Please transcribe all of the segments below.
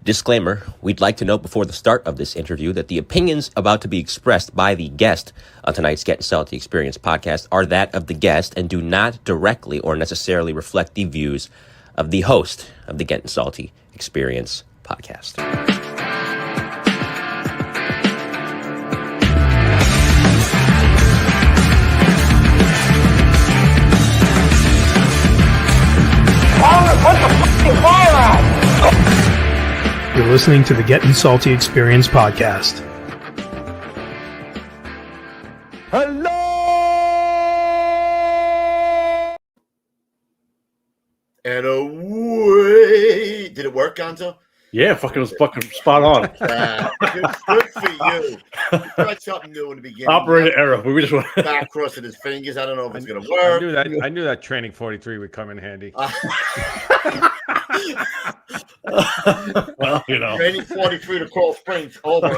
Disclaimer, we'd like to note before the start of this interview that the opinions about to be expressed by the guest on tonight's Gettin Salty Experience podcast are that of the guest and do not directly or necessarily reflect the views of the host of the Gettin Salty Experience podcast. Put the fucking fire out! You're listening to the Gettin Salty Experience podcast. Hello! And away. Did it work, Gonzo? Yeah, fucking was fucking spot on. Good for you. You tried something new in the beginning. Operator error. We just went back crossing his fingers. I don't know if it's gonna work. I knew that training 43 would come in handy. Well, you know. Training 43 to Coral Springs over.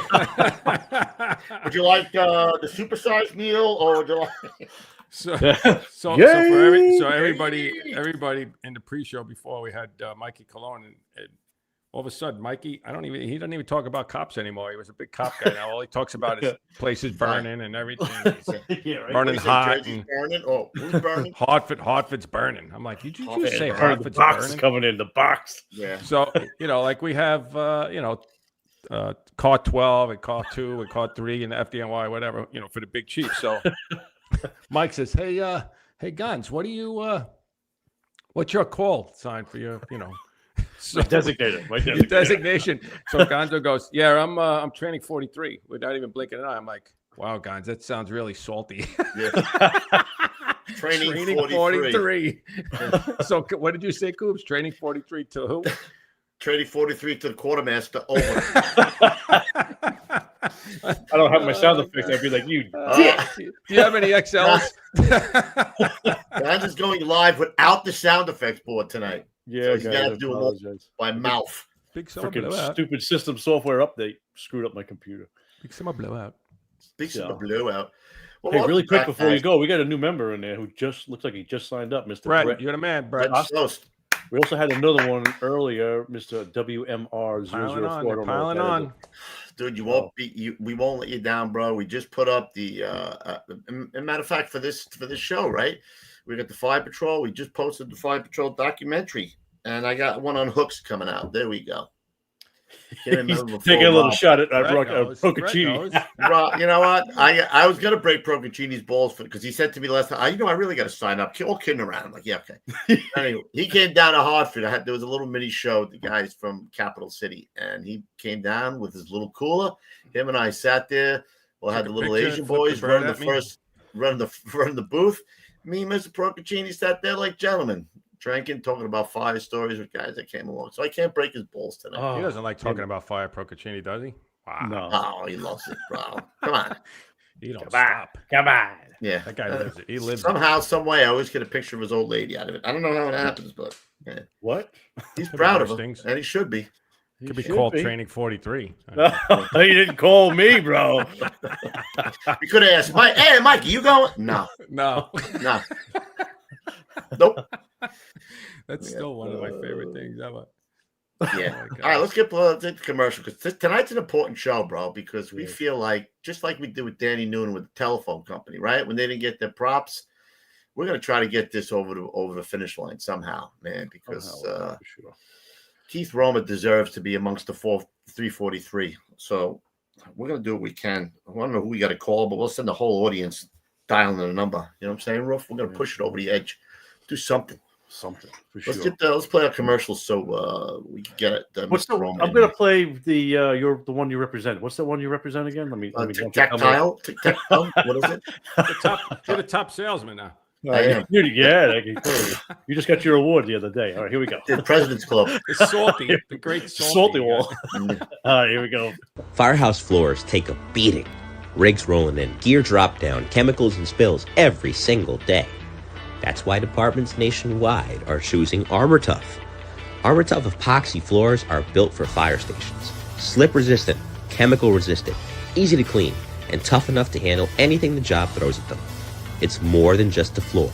Would you like the supersized meal, or would you like? So for everybody in the pre-show before we had Mikey Cologne, and all of a sudden Mikey, he doesn't even talk about cops anymore. He was a big cop guy now. All he talks about is places burning and everything. Yeah, right. Burning hot. Burning? Oh, who's burning? Hartford's burning. I'm like, did you just say Hartford's the box burning? coming in the box. Yeah. So like we have car 12 and car 2 and car 3 and the FDNY, whatever, for the big chief. So Mike says, hey Guns, what's your call sign for your, So, my designation. So Gonzo goes, yeah, I'm training 43 without even blinking an eye. I'm like, wow, Gonzo, that sounds really salty. Yeah. Training 43. So what did you say, Coops? Training 43 to who? Training 43 to the quartermaster. Over. I don't have my sound effects. I'd be like, you do you have any XLs? Guns is going live without the sound effects board tonight. Yeah, so he's got to do it all by mouth. Big summer freaking blowout. Stupid system software update screwed up my computer. Big summer blowout. Big summer blowout. Well, hey, really quick before you go, we got a new member in there who just looks like he just signed up, Mr. Brett. You're the man, Brett. We also had another one earlier, Mr. WMR004. Piling on. Dude, you won't be. We won't let you down, bro. We just put up the. Matter of fact, for this show, right? We got the Fire Patrol. We just posted the Fire Patrol documentary, and I got one on Hooks coming out. There we go. Taking a little shot at Procaccini. You know what? I was gonna break Procaccini's balls because he said to me last time, I really got to sign up. All kidding around. I'm like, yeah, okay. Anyway, he came down to Hartford. There was a little mini show with the guys from Capital City, and he came down with his little cooler. Him and I sat there. We'll have the little Asian boys running the booth. Me and Mr. Procaccini sat there like gentlemen, drinking, talking about fire stories with guys that came along. So I can't break his balls tonight. He doesn't like talking about fire, Procaccini, does he? Wow. No. Oh, he loves it, bro. Come on. He don't stop. Come on. Yeah. That guy lives it. He lives somehow, some way. I always get a picture of his old lady out of it. I don't know how it happens, but yeah. What? He's proud of him, and he should be. He could be called Training 43. No, he didn't call me, bro. We could have asked Mike. Hey, Mike, you going? No. Nope. That's still one of my favorite things ever. Yeah. All right, let's get the commercial because tonight's an important show, bro. Because we feel like just like we did with Danny Noonan with the telephone company, right? When they didn't get their props, we're gonna try to get this over the finish line somehow, man. Because Keith Roma deserves to be amongst the 343. So we're going to do what we can. I don't know who we got to call, but we'll send the whole audience dialing the number. You know what I'm saying, Ruff? We're going to push it over the edge. Do something. Something, for Let's sure. let's play our commercials so we can get it. I'm going to play the one you represent. What's the one you represent again? Let me Tactile? What is it? You're the top salesman now. I am. You just got your award the other day. All right, here we go. The President's Club. The Salty. The great Salty Wall. All right, here we go. Firehouse floors take a beating. Rigs rolling in, gear drop down, chemicals and spills every single day. That's why departments nationwide are choosing ArmorTough. ArmorTough epoxy floors are built for fire stations. Slip resistant, chemical resistant, easy to clean, and tough enough to handle anything the job throws at them. It's more than just a floor.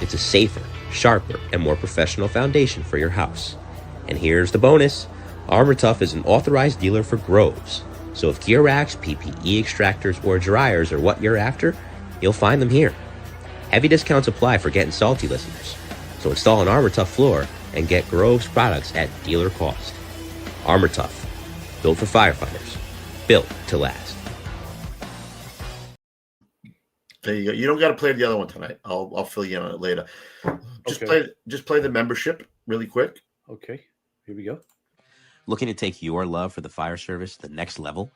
It's a safer, sharper, and more professional foundation for your house. And here's the bonus. Armor Tough is an authorized dealer for Groves, so if gear racks, PPE extractors, or dryers are what you're after, you'll find them here. Heavy discounts apply for Gettin' Salty listeners, so install an Armor Tough floor and get Groves products at dealer cost. Armor Tough, built for firefighters, built to last. There you go. You don't got to play the other one tonight. I'll fill you in on it later. Just play the membership really quick. Okay, here we go. Looking to take your love for the fire service to the next level?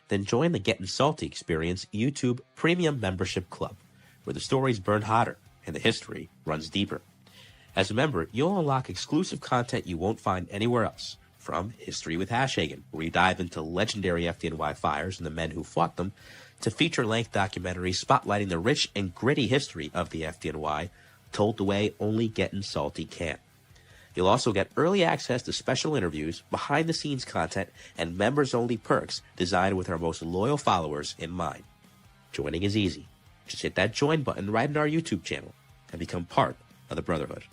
Then join the Gettin' Salty Experience YouTube Premium Membership Club, where the stories burn hotter and the history runs deeper. As a member, you'll unlock exclusive content you won't find anywhere else, from History with Hashhagen, where we dive into legendary FDNY fires and the men who fought them, to feature-length documentaries spotlighting the rich and gritty history of the FDNY, told the way only Gettin' Salty can. You'll also get early access to special interviews, behind-the-scenes content, and members-only perks designed with our most loyal followers in mind. Joining is easy. Just hit that join button right in our YouTube channel and become part of the Brotherhood.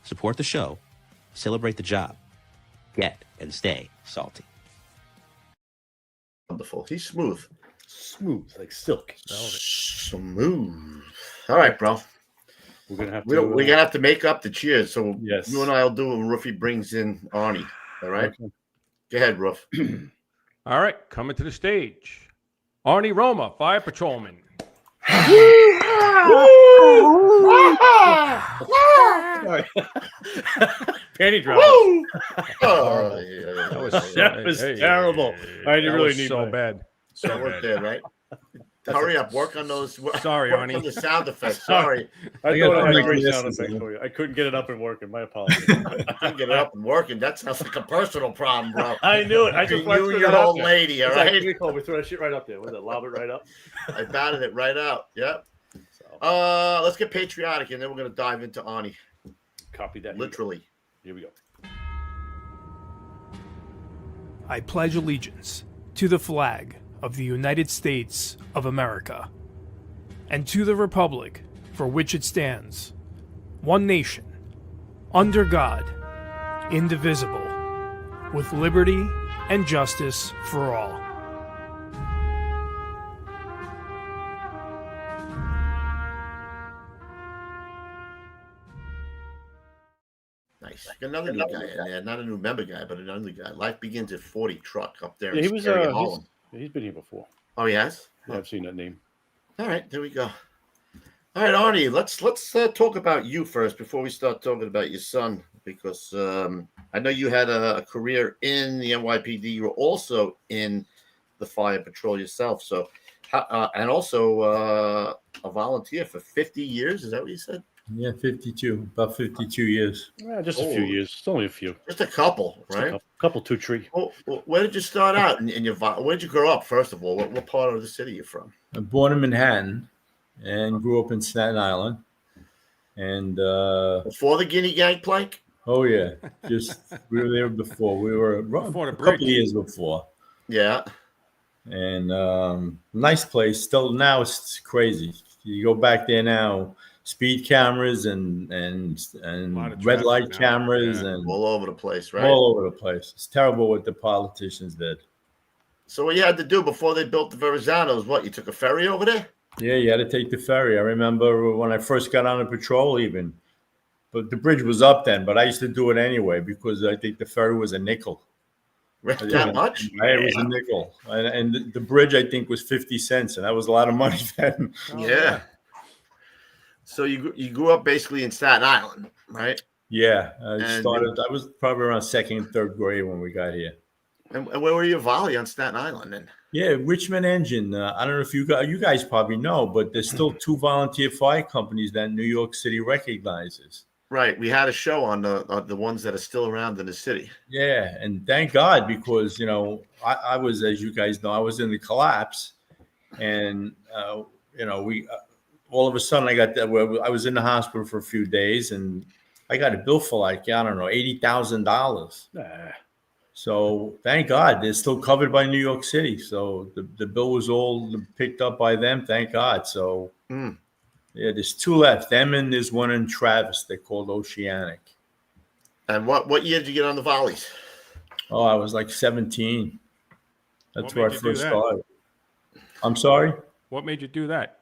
Support the show, celebrate the job, get and stay salty. Wonderful. He's smooth. Smooth, like silk. Smooth. All right, bro. We're gonna have to make up the cheers. So yes, you and I'll do it when Ruffy brings in Arnie. All right. Okay. Go ahead, Ruff. All right, coming to the stage, Arnie Roma, Fire Patrolman. Panty drop. That was terrible. I didn't really need so bad. So bad. There, right? Hurry up, work on those. Sorry, work Arnie. on the sound effects. Sorry. I thought I had a great sound effect for you. I couldn't get it up and working. My apologies. I couldn't get it up and working. That sounds like a personal problem, bro. I knew it. I just you and your old lady, all right? We throw that shit right up there. Was it? Lob it right up. I batted it right out. Yep. Let's get patriotic, and then we're gonna dive into Arnie. Copy that. Literally. Here we go. I pledge allegiance to the flag of the United States of America, and to the republic for which it stands, one nation, under God, indivisible, with liberty and justice for all. Nice. Another new guy in there. Not a new member guy, but another guy. Life Begins at 40 truck up there in Holland. He's been here before. Oh, he has? Yeah, I've seen that name. All right, there we go. All right, Arnie, let's talk about you first before we start talking about your son, because I know you had a career in the NYPD. You were also in the Fire Patrol yourself, so and also a volunteer for 50 years. Is that what you said? Yeah, 52, about 52 years. Yeah, just a few years. It's only a few. Just a couple, right? A couple, 2 tree. Well, where did you start out in your? Where did you grow up? First of all, what part of the city are you from? I'm born in Manhattan and grew up in Staten Island. And before the Guinea Gangplank? Oh yeah, we were there before. We were a couple of years before. Yeah. And nice place. Still now it's crazy. You go back there now. Speed cameras and red light cameras and all over the place, right? All over the place. It's terrible what the politicians did. So what you had to do before they built the Verrazanos, what, you took a ferry over there? Yeah, you had to take the ferry. I remember when I first got on the patrol even. But the bridge was up then, but I used to do it anyway because I think the ferry was a nickel. That much? It was a nickel. And the bridge, I think, was 50 cents, and that was a lot of money then. Yeah. So you grew up basically in Staten Island, right? Yeah, I was probably around second, third grade when we got here. And where were you volley on Staten Island then? Yeah, Richmond Engine. I don't know if you guys probably know, but there's still 2 volunteer fire companies that New York City recognizes. Right. We had a show on the ones that are still around in the city. Yeah, and thank God because I was, as you guys know, I was in the collapse, and we. All of a sudden, I was in the hospital for a few days, and I got a bill for like, I don't know, $80,000. So thank God they're still covered by New York City. So the bill was all picked up by them. Thank God. So yeah, there's 2 left. Them and there's one in Travis. They're called Oceanic. And what year did you get on the volleys? Oh, I was like 17. That's What where I made you do first that? started. I'm sorry? What made you do that?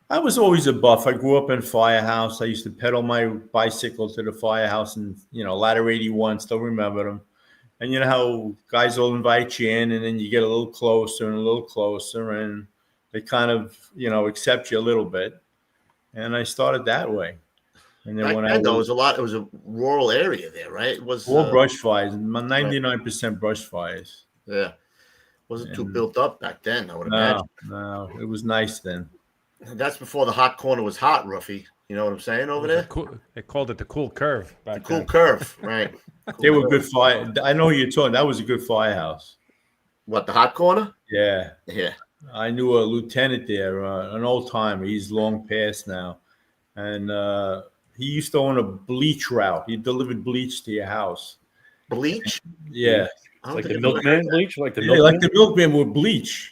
I was always a buff. I grew up in Firehouse. I used to pedal my bicycle to the Firehouse and, Ladder 81, still remember them. And you know how guys will invite you in and then you get a little closer and a little closer and they kind of, accept you a little bit. And I started that way. And then Back then, though, it was a rural area there, right? It was all brush fires, 99% brush fires. Yeah. Wasn't too built up back then, I would No, imagine. no, it was nice then. That's before the hot corner was hot, Ruffy. You know what I'm saying over there? They called it the cool curve back Cool then. curve, right? They were good fire. I know you're talking. That was a good firehouse. What, the hot corner? Yeah. Yeah. I knew a lieutenant there, an old timer. He's long past now. And he used to own a bleach route. He delivered bleach to your house. Bleach? Yeah. Like the milkman bleach? Like the milkman with bleach.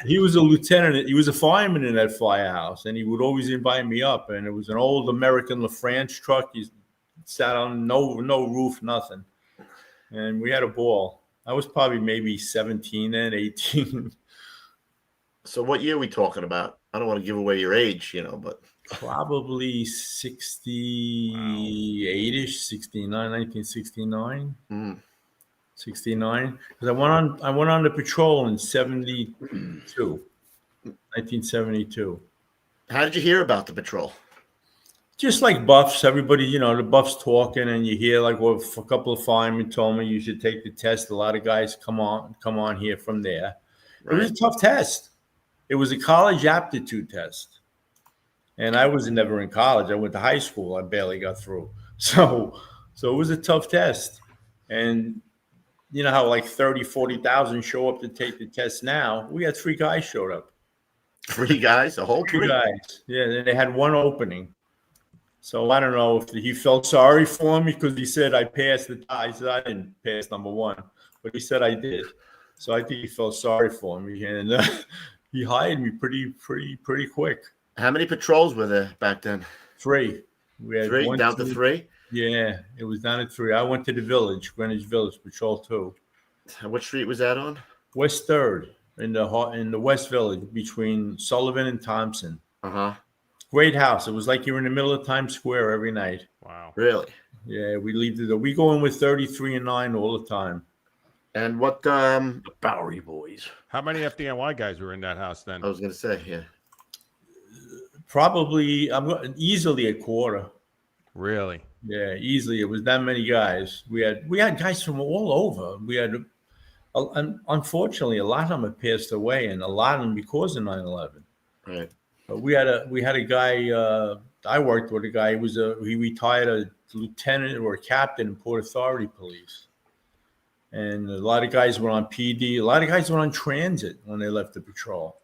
He was a lieutenant. He was a fireman in that firehouse, and he would always invite me up. And it was an old American LaFrance truck. He sat on no roof, nothing. And we had a ball. I was probably maybe 17 then, 18. So what year are we talking about? I don't want to give away your age, but probably 68-ish, 69, 1969. 69. Because I went on the patrol in 1972. How did you hear about the patrol? Just like buffs, everybody, the buffs talking, and you hear like, well, a couple of firemen told me you should take the test. A lot of guys come on here from there. Right. It was a tough test. It was a college aptitude test. And I was never in college. I went to high school. I barely got through. So it was a tough test. And you know how like 30, 40,000 show up to take the test now? We had 3 guys showed up. 3 guys? A whole 3 guys. Yeah, and they had 1 opening. So I don't know if he felt sorry for me because he said I passed the test. I said I didn't pass number 1, but he said I did. So I think he felt sorry for me, and he hired me pretty quick. How many patrols were there back then? 3. We had 3 down to 3. Yeah, it was down at 3. I went to the village, Greenwich Village, Patrol 2. What street was that on? West 3rd in the West Village between Sullivan and Thompson. Great house. It was like you're in the middle of Times Square every night. Wow. Really? Yeah, we go in with 33 and 9 all the time. And what the Bowery Boys. How many FDNY guys were in that house then? I was going to say, yeah. Probably easily a quarter. Really? Yeah, easily. It was that many guys. We had guys from all over. We had, unfortunately, a lot of them have passed away, and a lot of them because of 9/11. Right. But we had a guy. I worked with a guy. He retired a lieutenant or a captain in Port Authority Police, and a lot of guys were on PD. A lot of guys were on transit when they left the patrol.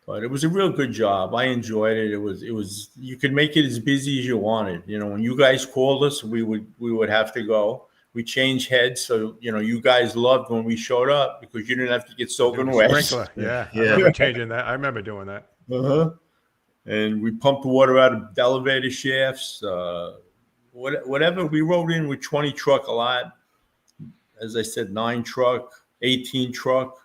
But it was a real good job. I enjoyed it. It was you could make it as busy as you wanted. When you guys called us, we would have to go. We changed heads, so you guys loved when we showed up because you didn't have to get soaking wet. Yeah. I remember changing that. I remember doing that. And we pumped water out of elevator shafts. Whatever we rode in with 20 truck a lot. As I said, 9 truck, 18 truck.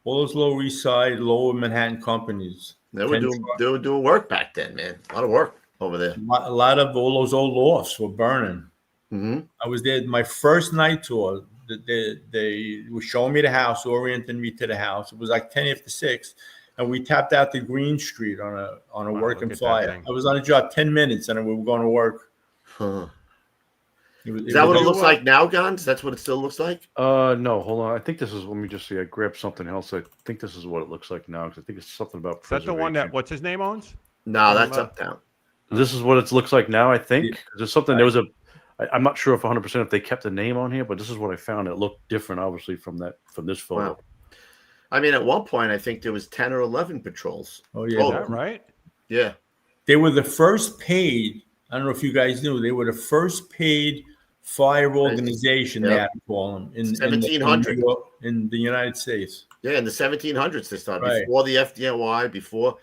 All those Lower East Side, Lower Manhattan companies. They were doing work back then, man. A lot of work over there. A lot of all those old lofts were burning. I was there my first night tour. They were showing me the house, orienting me to the house. It was like 10 after 6, and we tapped out to Green Street on a working fire. I was on a job 10 minutes, and we were going to work. Is that what it looks like now, Guns? That's what it still looks like? No, hold on. I think this is, let me just see. I grabbed something else. I think this is what it looks like now, because I think it's something about Is that the one that, what's his name owns? No, that's Uptown. This is what it looks like now, I think. There's something, there was I'm not sure if 100% if they kept the name on here, but this is what I found. It looked different, obviously, from this photo. Wow. I mean, at one point, I think there was 10 or 11 patrols. Oh, yeah. Is that right? Yeah. They were the first paid, I don't know if you guys knew, they were the first paid fire organization, they had to call them, in 1700 in the United States. Yeah, in the 1700s they started, before the FDNY,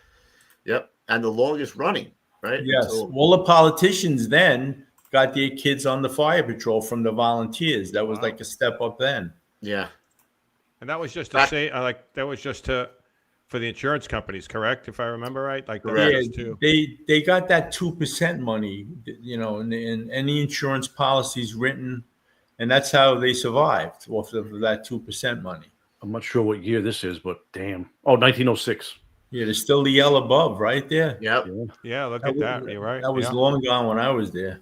and the longest running, right? Yes. All the politicians then got their kids on the fire patrol from the volunteers. That was Wow. like a step up then. Yeah. And that was just to say, that was just for the insurance companies, correct? If I remember right, like the Yeah, rest too. they got that 2% money, and any insurance policies written, and that's how they survived off of that 2% money. I'm not sure what year this is, but damn. Oh, 1906. Yeah, there's still the L above right there. Yep. Yeah, look at that. You're right. That was yeah. long gone when I was there.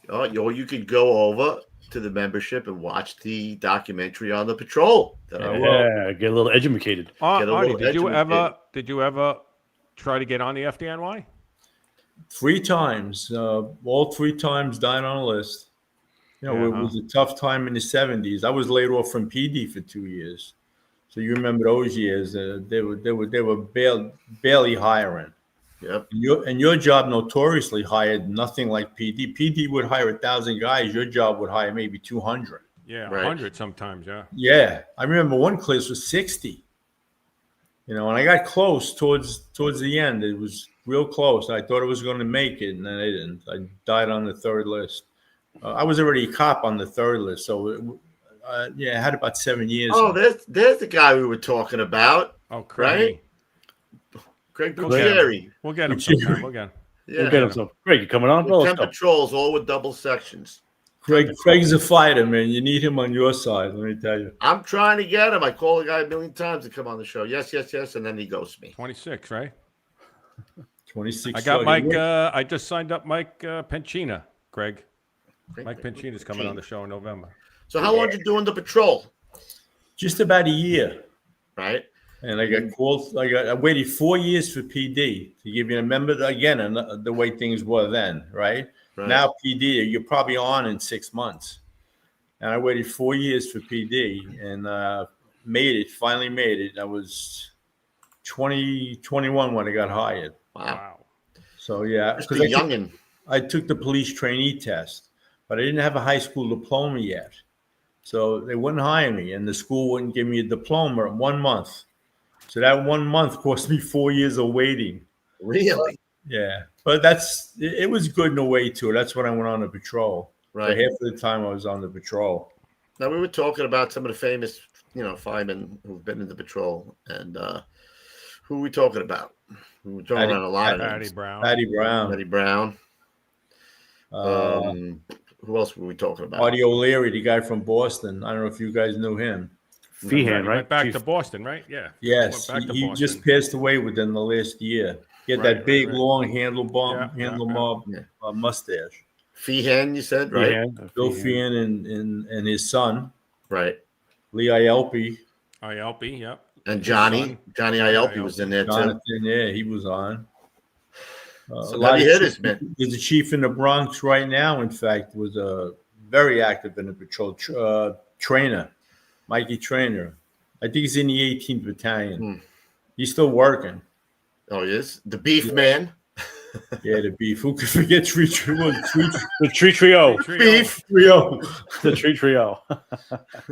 Oh, you could go over to the membership and watch the documentary on the patrol. That I wrote. Yeah, get a little educated. Arnie, little did you ever try to get on the FDNY? 3 times, all 3 times died on a list. It was a tough time in the 70s. I was laid off from PD for 2 years. So you remember those years? They were barely hiring. Yep. And your job notoriously hired nothing like PD. PD would hire 1,000 guys. Your job would hire maybe 200. Yeah, Right. 100 sometimes. Yeah. Yeah, I remember one class was 60. And I got close towards the end. It was real close. I thought I was going to make it, and then I didn't. I died on the 3rd list. I was already a cop on the 3rd list, so I had about 7 years. Oh, there's the guy we were talking about. Oh, Craig. Craig We'll Bucieri. We'll get him sometime. We'll get him. Yeah. We'll get him some. Greg, you coming on? With Well, 10 let's go. patrols, all with double sections. Craig's a fighter, man. You need him on your side, let me tell you. I'm trying to get him. I call the guy a million times to come on the show. Yes, and then he ghosts me. 26, right? 26. I got Mike. I just signed up Mike Pencina, Greg. Mike Pencina's coming on the show in November. So how long did you doing the patrol? Just about a year. Right. And I got called. I waited 4 years for PD to give you. Remember again the way things were then, right? Now PD, you're probably on in 6 months. And I waited 4 years for PD and finally made it. I was 21 when I got hired. Wow. So yeah, Just a youngin'. I took the police trainee test, but I didn't have a high school diploma yet. So they wouldn't hire me, and the school wouldn't give me a diploma in 1 month. So that 1 month cost me 4 years of waiting. Really? Yeah, but it was good in a way too. That's when I went on the patrol. Right. So half of the time I was on the patrol. Now we were talking about some of the famous, firemen who've been in the patrol, and who are we talking about? We were talking about a lot of Patty names. Brown. Patty Brown. Who else were we talking about? Artie O'Leary, the guy from Boston. I don't know if you guys knew him. Feehan, right? Went back Chief. to Boston, right? Yeah. Yes, Went back to he Boston. just passed away within the last year. He had that big, long handlebar mustache. Feehan, you said, right? Feehan. Bill Feehan and his son, Right. Lee Ielpi. ILP, yep. And Johnny Ielpi was in there too. Jonathan, yeah, he was on. So heavy hitters, man. There's a chief in the Bronx right now, in fact, was very active in the patrol. Trainer, Mikey Trainer. I think he's in the 18th Battalion. He's still working. Oh, he is? The beef man. Yeah, the beef. Who could forget The Tree Trio. Beef. Trio? The Tree Trio.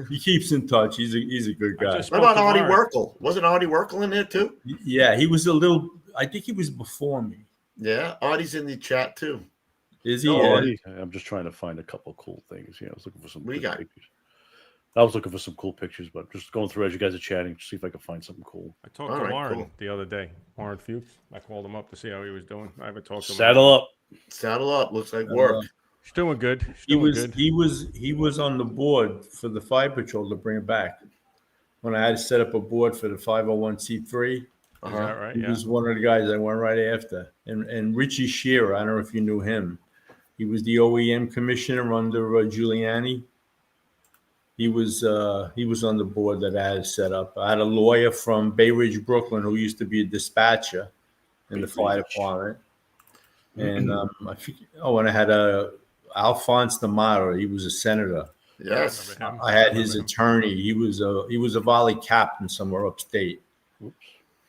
He keeps in touch. He's a good guy. just- What about Spoke to Artie Mark. Werkel? Wasn't Artie Werkel in there too? Yeah, he was I think he was before me. Yeah, Artie's in the chat too. Is he? Oh, Yeah. I'm just trying to find a couple cool things. Yeah, I was looking for some What do you good got? pictures. I was looking for some cool pictures, but just going through as you guys are chatting to see if I can find something cool. I talked All to right, Warren cool. the other day. Warren Fuchs. I called him up to see how he was doing. I haven't talked to him. Saddle up. Saddle up. Looks like work. He's doing good. He was on the board for the Fire Patrol to bring it back. When I had to set up a board for the 501c3, Is that right? he Yeah. was one of the guys I went right after. And Richie Shearer, I don't know if you knew him. He was the OEM commissioner under Giuliani. He was on the board that I had set up. I had a lawyer from Bay Ridge, Brooklyn, who used to be a dispatcher in the fire department. And and I had Alphonse D'Amato. He was a senator. Yes. I had his attorney. He was a volley captain somewhere upstate.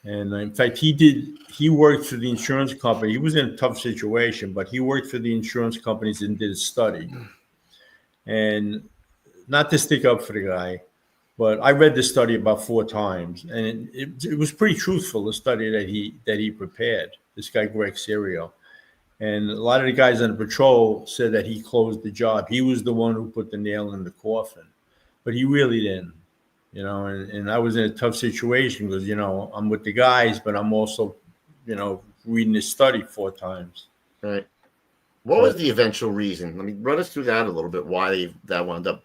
And in fact, he worked for the insurance company. He was in a tough situation, but he worked for the insurance companies and did a study. And not to stick up for the guy, but I read the study about 4 times, and it was pretty truthful, the study that he prepared, this guy Greg Serio. And a lot of the guys on the patrol said that he closed the job. He was the one who put the nail in the coffin, but he really didn't, you know. And I was in a tough situation because, you know, I'm with the guys, but I'm also, you know, reading his study 4 times. Right. What was the eventual reason? Let me run us through that a little bit. Why that wound up,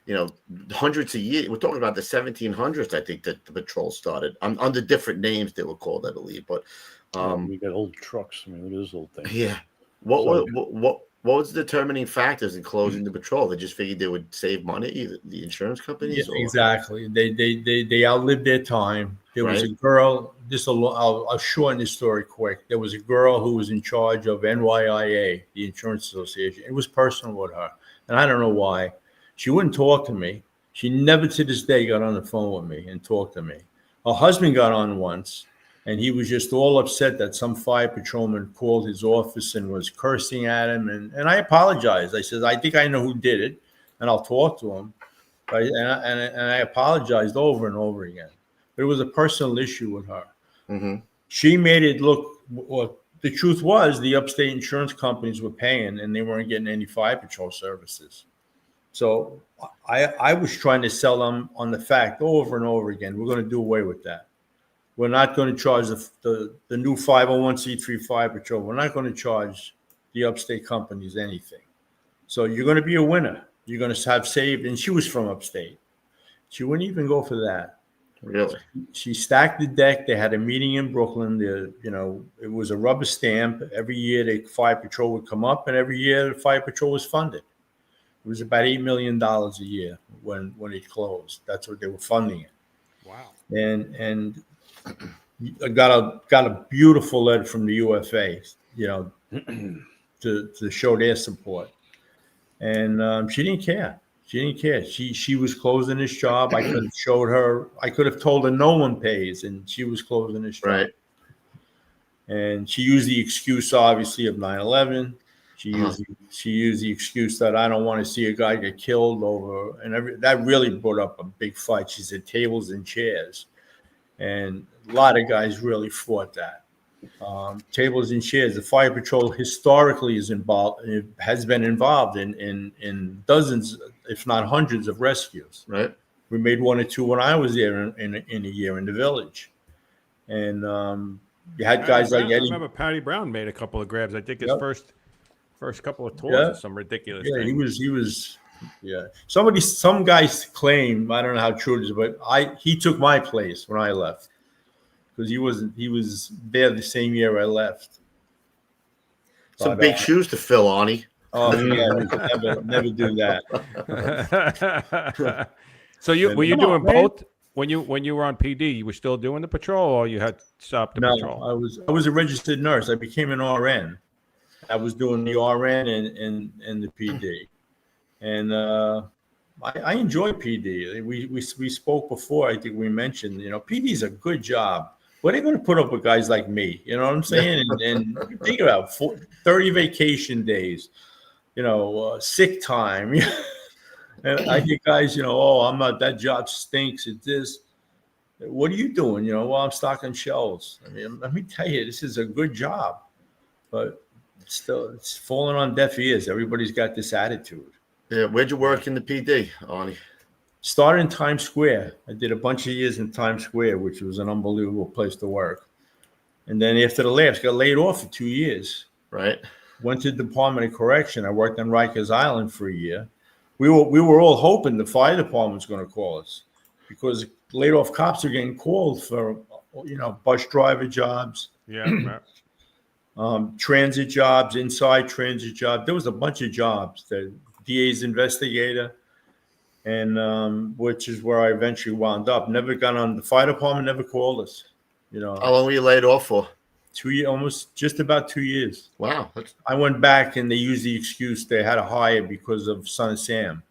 you know, hundreds of years. We're talking about the 1700s, I think, that the patrol started under different names they were called, I believe. But we got old trucks. I mean, look at this old thing. yeah. What was the determining factors in closing the patrol? They just figured they would save money, the insurance companies. Yeah, exactly. They outlived their time. There was a girl. I'll shorten this story quick. There was a girl who was in charge of NYIA, the Insurance Association. It was personal with her, and I don't know why. She wouldn't talk to me. She never to this day got on the phone with me and talked to me. Her husband got on once, and he was just all upset that some fire patrolman called his office and was cursing at him. And I apologized. I said, I think I know who did it, and I'll talk to him. Right? And I apologized over and over again. But it was a personal issue with her. Mm-hmm. She made it look, well, the truth was the upstate insurance companies were paying, and they weren't getting any fire patrol services. So I was trying to sell them on the fact over and over again, we're going to do away with that. We're not going to charge the new 501c3 fire patrol. We're not going to charge the upstate companies anything. So you're going to be a winner. You're going to have saved. And she was from upstate. She wouldn't even go for that. Really? She stacked the deck. They had a meeting in Brooklyn. It was a rubber stamp. Every year the fire patrol would come up, and every year the fire patrol was funded. It was about $8 million a year when it closed. That's what they were funding it. Wow. And I got a beautiful letter from the UFA, you know, to show their support. And she didn't care. She didn't care. She was closing this job. I could have showed her. I could have told her no one pays, and she was closing this job. Right. And she used the excuse, obviously, of 9/11. She used the excuse that I don't want to see a guy get killed over, and that really brought up a big fight. She said tables and chairs, and a lot of guys really fought that. Tables and chairs. The fire patrol historically has been involved in dozens, if not hundreds, of rescues. Right. We made 1 or 2 when I was there in a year in the village, and you had guys like Eddie. I remember Patty Brown made a couple of grabs. I think his first couple of tours or some ridiculous thing. He was some guys claim, I don't know how true it is, but he took my place when I left because he was there the same year I left. Some big shoes to fill, Arnie. Oh yeah, never do that. So were you doing both when you were on PD? You were still doing the patrol, or you had stopped the patrol? No, I was a registered nurse. I became an RN. I was doing the RN and the PD, and I enjoy PD. We spoke before. I think we mentioned, you know, PD is a good job. What are they going to put up with guys like me? You know what I'm saying? And think about 30 vacation days, you know, sick time. And I get guys, you know, I'm not, that job stinks. It's this. What are you doing? You know, well, I'm stocking shelves. I mean, let me tell you, this is a good job, but still, it's falling on deaf ears. Everybody's got this attitude. Yeah. Where'd you work in the PD, Arnie? Started in Times Square. I did a bunch of years in Times Square, which was an unbelievable place to work. And then after the lapse, got laid off for 2 years. Right. Went to the Department of Correction. I worked on Rikers Island for a year. We were all hoping the fire department was going to call us because laid off cops are getting called for, you know, bus driver jobs. Yeah. Transit jobs, inside transit jobs. There was a bunch of jobs. The DA's investigator, and which is where I eventually wound up. Never got on the fire department. Never called us. You know. How long were you laid off for? 2 years, almost just about 2 years. Wow. I went back and they used the excuse they had to hire because of Son of Sam.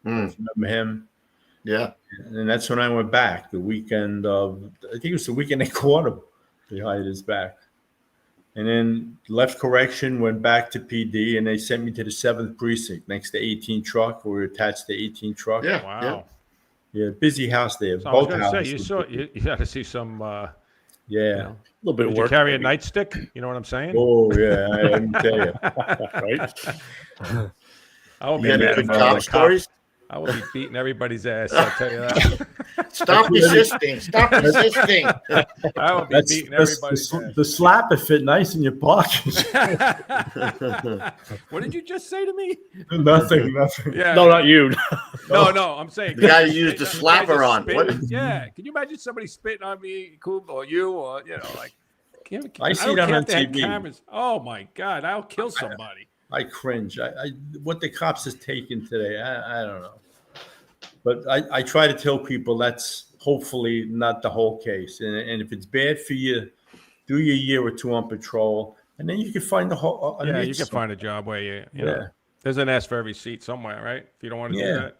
Remember him? Yeah. And that's when I went back. The weekend of, I think it was the weekend they caught him. They hired us back. And then left correction, went back to PD, and they sent me to the 7th precinct next to 18 truck. We were attached to 18 truck. Yeah. Wow. Yeah, busy house there. So both houses. Say, you had to see some Yeah, You know? A little bit of Did you work. carry a maybe. nightstick? You know what I'm saying? Oh yeah, I didn't tell you. Right? I will You be got any mad good if I was cop a stories? I will be beating everybody's ass. I'll tell you that. Stop resisting. Stop resisting. I will be beating everybody's the slapper fit nice in your pocket. ass. What did you just say to me? Nothing. Yeah. No, not you. No. I'm saying The guy you used the slapper on. What? Yeah. Can you imagine somebody spitting on me, Coop, or you, or like? I see don't that care on if they had TV. cameras. Oh my God! I'll kill somebody. I cringe. What the cops has taken today, I don't know. But I try to tell people that's hopefully not the whole case. And if it's bad for you, do your year or two on patrol, and then you can find the whole. Yeah, you can find a job where you know, there's an S for every seat somewhere, right? If you don't want to do that.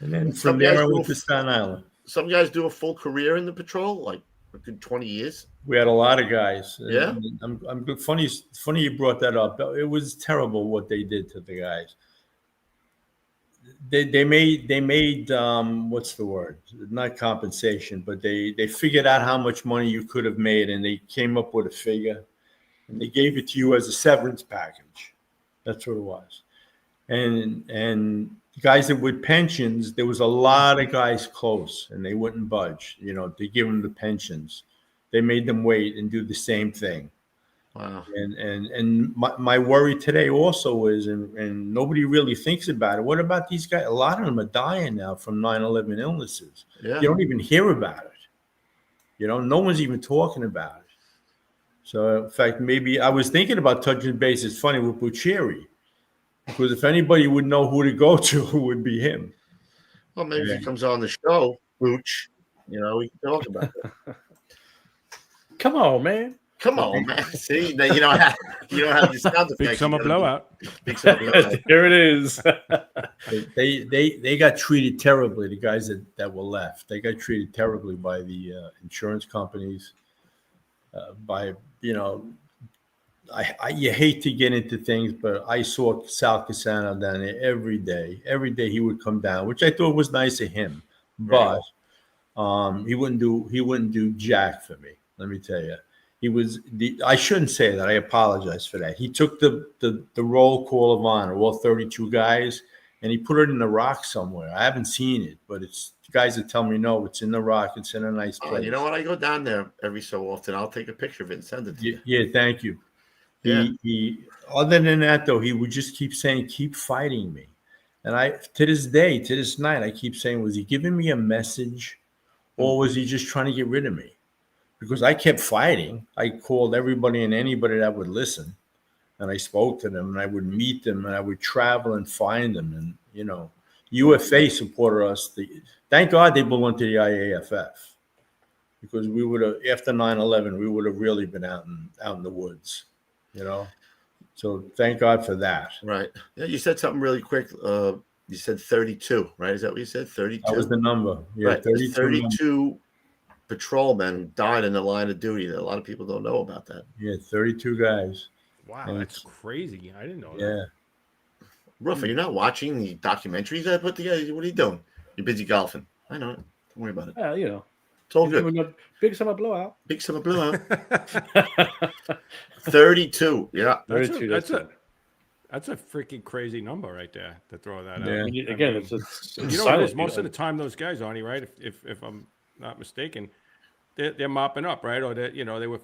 And then Some from there, guys I do went to Staten Island. Some guys do a full career in the patrol, like a good 20 years. We had a lot of guys. Yeah. I'm good. Funny you brought that up. It was terrible what they did to the guys. They made what's the word? Not compensation, but they figured out how much money you could have made, and they came up with a figure, and they gave it to you as a severance package. That's what it was. And guys that with pensions, there was a lot of guys close, and they wouldn't budge. You know, to give them the pensions, they made them wait and do the same thing. Wow. And my worry today also is, and nobody really thinks about it. What about these guys? A lot of them are dying now from 9/11 illnesses. Yeah. You don't even hear about it. You know, no one's even talking about it. So, in fact, maybe I was thinking about touching base. It's funny with Bucieri, because if anybody would know who to go to, it would be him. Well, maybe if he comes on the show, Booch, you know, we can talk about it. Come on, man. Come on, man. See, you don't have the sound effects. Big summer blowout. Big summer blowout. Here it is. They got treated terribly. The guys that were left, they got treated terribly by the insurance companies. You hate to get into things, but I saw Sal Casano down there every day. Every day he would come down, which I thought was nice of him. But he wouldn't do jack for me. Let me tell you. I shouldn't say that. I apologize for that. He took the roll call of honor, all 32 guys, and he put it in the rock somewhere. I haven't seen it, but it's guys that tell me, no, it's in the rock. It's in a nice place. You know what? I go down there every so often. I'll take a picture of it and send it to you. Yeah, thank you. Yeah. He other than that, though, he would just keep saying, keep fighting me. And to this night, I keep saying, was he giving me a message, or was he just trying to get rid of me? Because I kept fighting. I called everybody and anybody that would listen, and I spoke to them, and I would meet them, and I would travel and find them. And, you know, UFA supported us. Thank God they belonged to the IAFF, because we would have, after 9/11, we would have really been out in the woods, you know. So thank God for that. Right. Yeah, you said something really quick. You said 32, right? Is that what you said? 32. That was the number. Yeah, right. 32. 32 patrolmen died in the line of duty. That a lot of people don't know about that. Yeah, 32 guys. Wow, And that's crazy. I didn't know that. Yeah. Ruffa, you're not watching the documentaries I put together. What are you doing? You're busy golfing. I know it. Don't worry about it. Yeah, you know. It's all good. Big summer blowout. Big summer blowout. 32. Yeah. That's a freaking crazy number right there to throw that Yeah. out. I mean, again, it's You know what it is? Most of the time, those guys, Arnie, right? If I'm not mistaken, they're mopping up, right? Or they would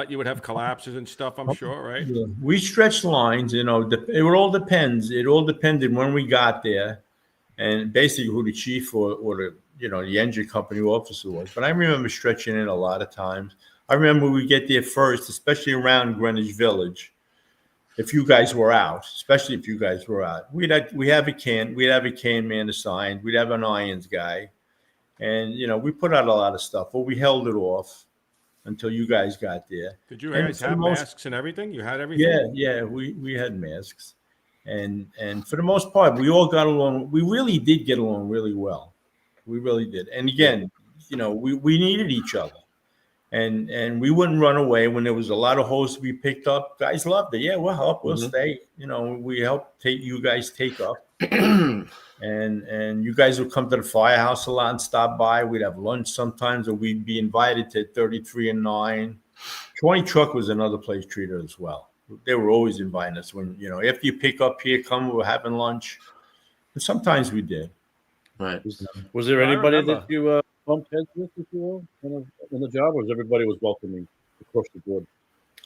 you would have collapses and stuff. I'm sure, right? Yeah. We stretched lines. You know, it all depends. It all depended when we got there, and basically who the chief or the engine company officer was. But I remember stretching in a lot of times. I remember we get there first, especially around Greenwich Village. If you guys were out, we'd have a can man assigned. We'd have an irons guy, and we put out a lot of stuff. But we held it off until you guys got there. Did you guys have masks and everything? You had everything? Yeah, we had masks, and for the most part, we all got along. We really did get along really well. We really did. And again, we needed each other. And we wouldn't run away when there was a lot of holes to be picked up. Guys loved it. Yeah, we'll help. We'll stay. We helped you guys take up. and you guys would come to the firehouse a lot and stop by. We'd have lunch sometimes, or we'd be invited to 33 and 9. 20 Truck was another place treated as well. They were always inviting us when, after you pick up here, come, we're having lunch. And sometimes we did. Right. Was there anybody that you bumped heads with, if you will, in the job, or was everybody was welcoming across the board?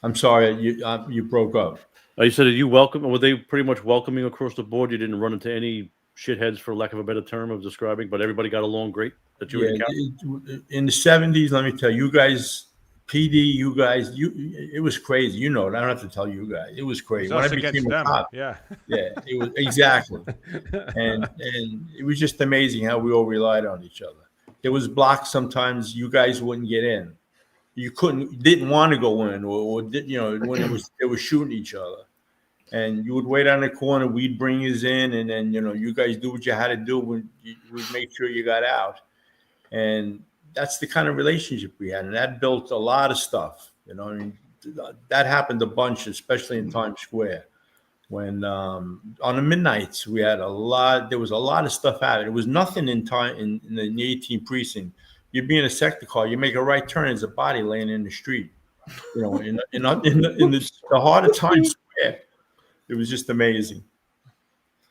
I'm sorry, you broke up. You said, were they pretty much welcoming across the board? You didn't run into any shitheads, for lack of a better term of describing, but everybody got along great that you encountered? In the 70s, let me tell you guys, PD, it was crazy. I don't have to tell you guys. It was crazy. When I became a cop, it was exactly. and it was just amazing how we all relied on each other. There was blocks sometimes you guys wouldn't get in. You didn't want to go in, or when they were shooting each other, and you would wait on the corner. We'd bring you in, and then you guys do what you had to do. We'd make sure you got out, and that's the kind of relationship we had, and that built a lot of stuff. That happened a bunch, especially in Times Square, when on the midnights we had there was a lot of stuff happening. It was nothing in the 18th precinct. You'd be in a sector car, you make a right turn, there's a body laying in the street. In the heart of Times Square. It was just amazing.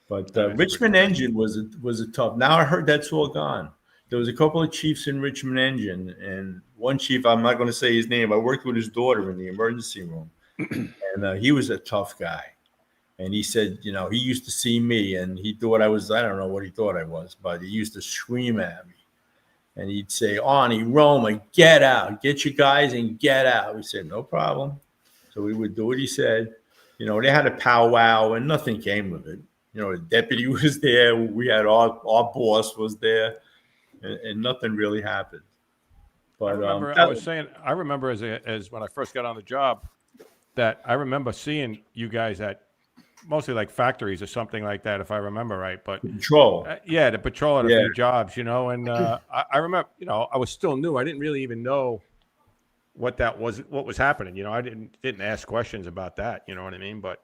But Richmond Engine was a tough. Now I heard that's all gone. There was a couple of chiefs in Richmond Engine, and one chief, I'm not going to say his name, I worked with his daughter in the emergency room, and he was a tough guy. And he said, he used to see me, and he thought I don't know what he thought I was, but he used to scream at me. And he'd say, Arnie, Roma, get out. Get your guys and get out. We said, no problem. So we would do what he said. They had a powwow, and nothing came of it. The deputy was there. We had our boss was there, and nothing really happened. But I remember as when I first got on the job, that I remember seeing you guys at mostly like factories or something like that, if I remember right. But patrol, the patrol at a few jobs, and I remember, I was still new. I didn't really even know what was happening. I didn't ask questions about that. You know what I mean? But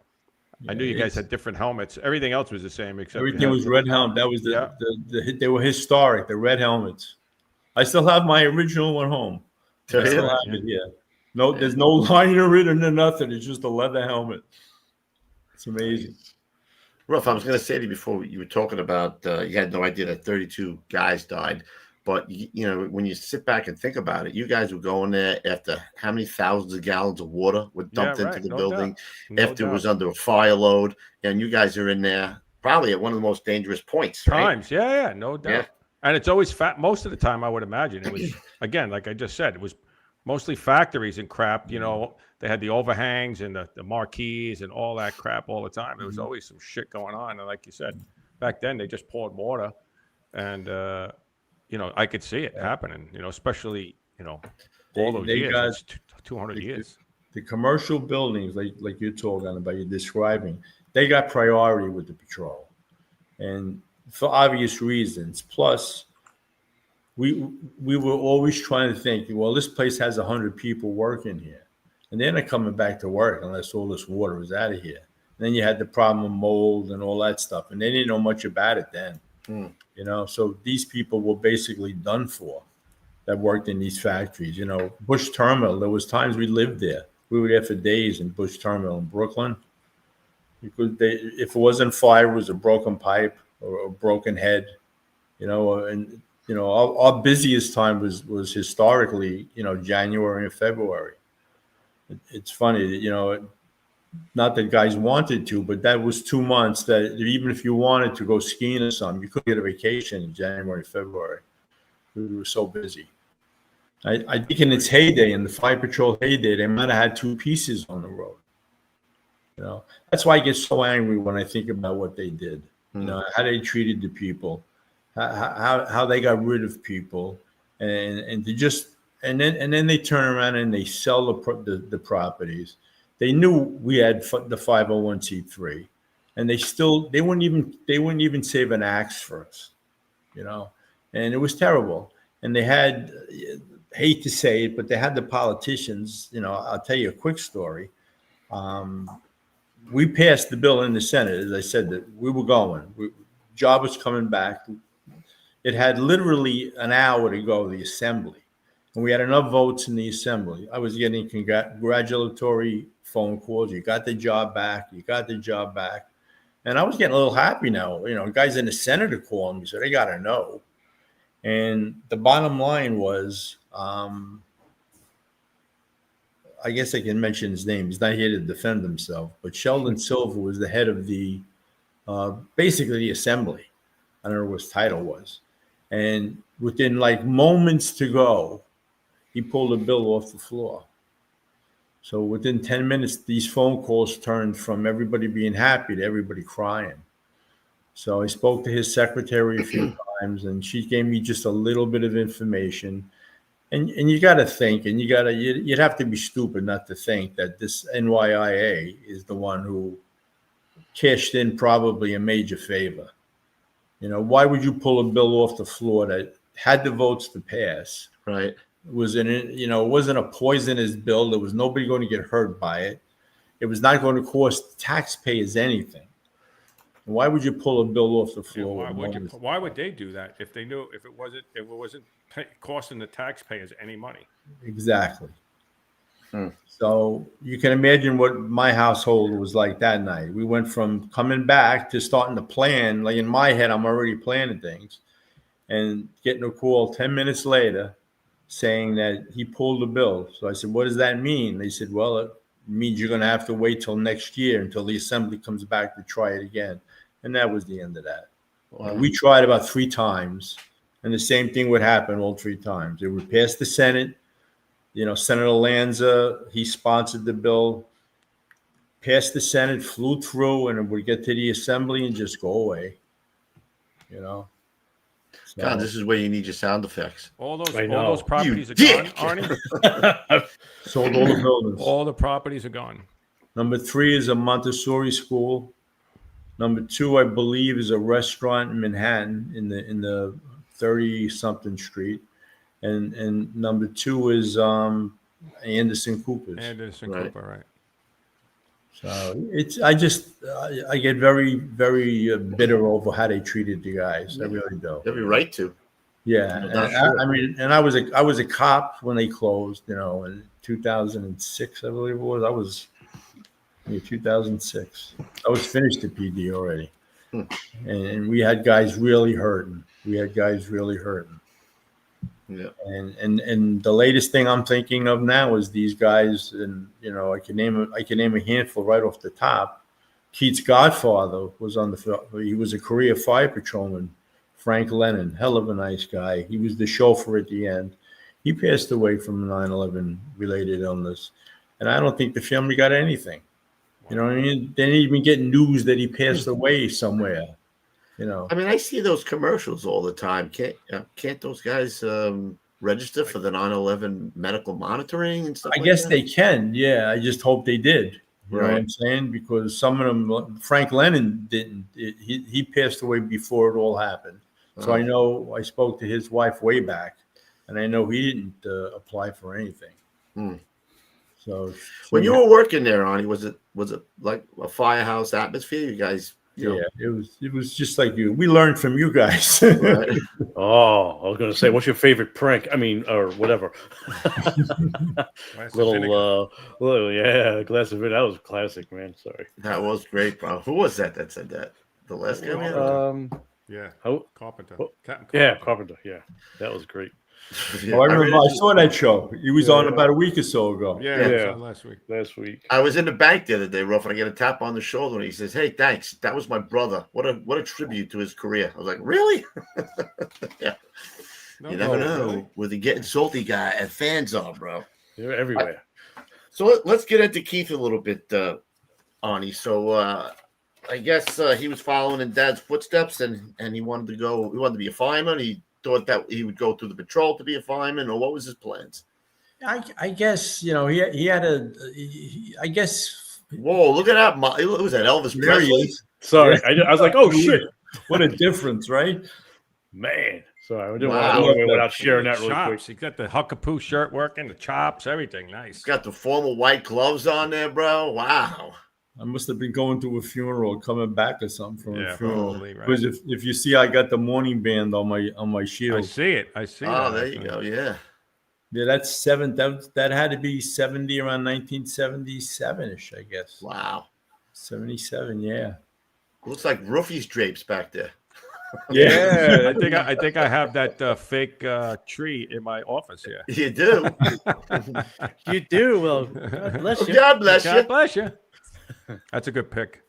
I knew you guys had different helmets. Everything else was the same except everything was red helmet. That was they were historic. The red helmets. I still have my original one home. I still have it. Yeah. No, there's no liner in it or nothing. It's just a leather helmet. It's amazing. Ruff, I was going to say to you before, you were talking about you had no idea that 32 guys died. But, when you sit back and think about it, you guys were going there after how many thousands of gallons of water were dumped into the building after it was under a fire load. And you guys are in there probably at one of the most dangerous points. Times. Right? No doubt. Yeah. And it's always most of the time, I would imagine. It was, again, like I just said, it was mostly factories and crap. They had the overhangs and the marquees and all that crap all the time. There was always some shit going on. And like you said, back then they just poured water, and I could see it happening. Especially all those years, 200 years. The commercial buildings, like you're talking about, you're describing, they got priority with the patrol, and for obvious reasons. Plus, we were always trying to think, well, this place has 100 people working here, and they're not coming back to work unless all this water was out of here. And then you had the problem of mold and all that stuff, and they didn't know much about it then. So these people were basically done for that worked in these factories. Bush Terminal, there was times we lived there. We were there for days in Bush Terminal in Brooklyn. If it wasn't fire, it was a broken pipe or a broken head, our busiest time was historically, January and February. It's funny that, not that guys wanted to, but that was 2 months that even if you wanted to go skiing or something, you couldn't get a vacation in January, February. We were so busy. I think in its heyday, in the Fire Patrol heyday, they might have had 2 pieces on the road. That's why I get so angry when I think about what they did. How they treated the people, how they got rid of people, and then they turn around and they sell the properties. They knew we had the 501c3, and they wouldn't even save an axe for us, and it was terrible. And they had, hate to say it, but they had the politicians. I'll tell you a quick story. We passed the bill in the Senate, as I said, that we were going. job was coming back. It had literally an hour to go, the assembly. And we had enough votes in the assembly. I was getting congratulatory phone calls. You got the job back. You got the job back. And I was getting a little happy now. Guys in the Senate are calling me, so they got to know. And the bottom line was, I guess I can mention his name. He's not here to defend himself, but Sheldon Silver was the head of the, basically the assembly. I don't know what his title was. And within like moments to go, he pulled a bill off the floor. So within 10 minutes, these phone calls turned from everybody being happy to everybody crying. So I spoke to his secretary a few times, and she gave me just a little bit of information. And you got to think, and you'd have to be stupid not to think that this NYIA is the one who cashed in probably a major favor. Why would you pull a bill off the floor that had the votes to pass? Right. It wasn't a poisonous bill. There was nobody going to get hurt by it. It was not going to cost taxpayers anything. Why would you pull a bill off the floor? Why would they do that if they knew if it wasn't costing the taxpayers any money? Exactly. So you can imagine what my household was like that night. We went from coming back to starting to plan. Like in my head, I'm already planning things, and getting a call 10 minutes later saying that he pulled the bill. So I said, "What does that mean?" They said, "Well, it means you're going to have to wait till next year until the assembly comes back to try it again." And that was the end of that. Wow. We tried about 3 times, and the same thing would happen all 3 times. It would pass the Senate. Senator Lanza, he sponsored the bill, passed the Senate, flew through, and it would get to the assembly and just go away. So, God, this is where you need your sound effects. All those properties are gone, Arnie. Sold all the buildings. All the properties are gone. Number 3 is a Montessori school. Number 2, I believe, is a restaurant in Manhattan in the 30-something street. And number 2 is Anderson Cooper's. Anderson Cooper, right. So I get very, very bitter over how they treated the guys. I really do. You have a right to. Yeah, and I was a cop when they closed. In 2006, I believe it was. 2006. I was finished at PD already, and we had guys really hurting. Yeah. And the latest thing I'm thinking of now is these guys, and I can name a handful right off the top. Keith's godfather was he was a career fire patrolman, Frank Lennon, hell of a nice guy. He was the chauffeur at the end. He passed away from 9/11 related illness, and I don't think the family got anything. You know what I mean? They didn't even get news that he passed away somewhere. I see those commercials all the time. Can't those guys register for the 9/11 medical monitoring and stuff? I guess they can. Yeah, I just hope they did. You know what I'm saying? Because some of them, Frank Lennon didn't. He passed away before it all happened. So I know I spoke to his wife way back, and I know he didn't apply for anything. So when you were working there, Arnie, was it like a firehouse atmosphere? You guys. Yeah, it was just like you. We learned from you guys. Right. Oh, I was going to say, what's your favorite prank? Or whatever. little, glass of it. That was classic, man. Sorry. That was great, bro. Who was that said that? The last guy? Yeah. Carpenter. Carpenter. Yeah, that was great. I remember I saw that show. He was on about a week or so ago. Yeah. Last week. I was in the bank the other day, Ruff, and I get a tap on the shoulder, and he says, "Hey, thanks. That was my brother. What a tribute to his career." I was like, "Really?" Yeah. You never know where the Getting Salty guy and fans are, bro. They're everywhere. So let's get into Keith a little bit, Arnie. So I guess he was following in Dad's footsteps, and he wanted to be a fireman. He thought that he would go through the patrol to be a fireman, or what was his plans? I guess he had I guess. Whoa! Look at that! Was that Elvis Presley? Sorry, I was like, "Oh shit!" What a difference, right? Man, sorry, I didn't want to go away without sharing that real quick. He got the Huckapoo shirt working, the chops, everything nice. Got the formal white gloves on there, bro. Wow. I must have been going to a funeral, coming back or something from a funeral. Probably, right. Because if you see, I got the mourning band on my shield. I see it. I see Oh, that. there you go. Yeah. Yeah, that's seven. That had to be 70, around 1977-ish, I guess. Wow. 77, yeah. Looks like Roofy's drapes back there. Yeah, I think I have that fake tree in my office here. You do. You do. Well, God bless you. God bless you. God bless you. That's a good pick.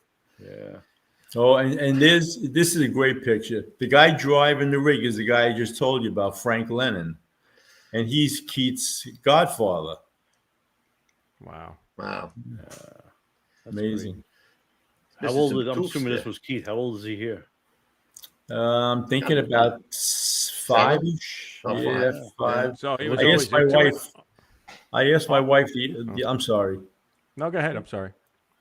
Yeah. Oh, and this is a great picture. The guy driving the rig is the guy I just told you about, Frank Lennon, and he's Keith's godfather. Wow. Wow. Amazing. How old is? I'm assuming this was Keith. How old is he here? I'm thinking about 5-ish. Oh, Yeah, 5. So he was I always asked my into it? wife. I asked my wife. I'm sorry. No, go ahead. I'm sorry.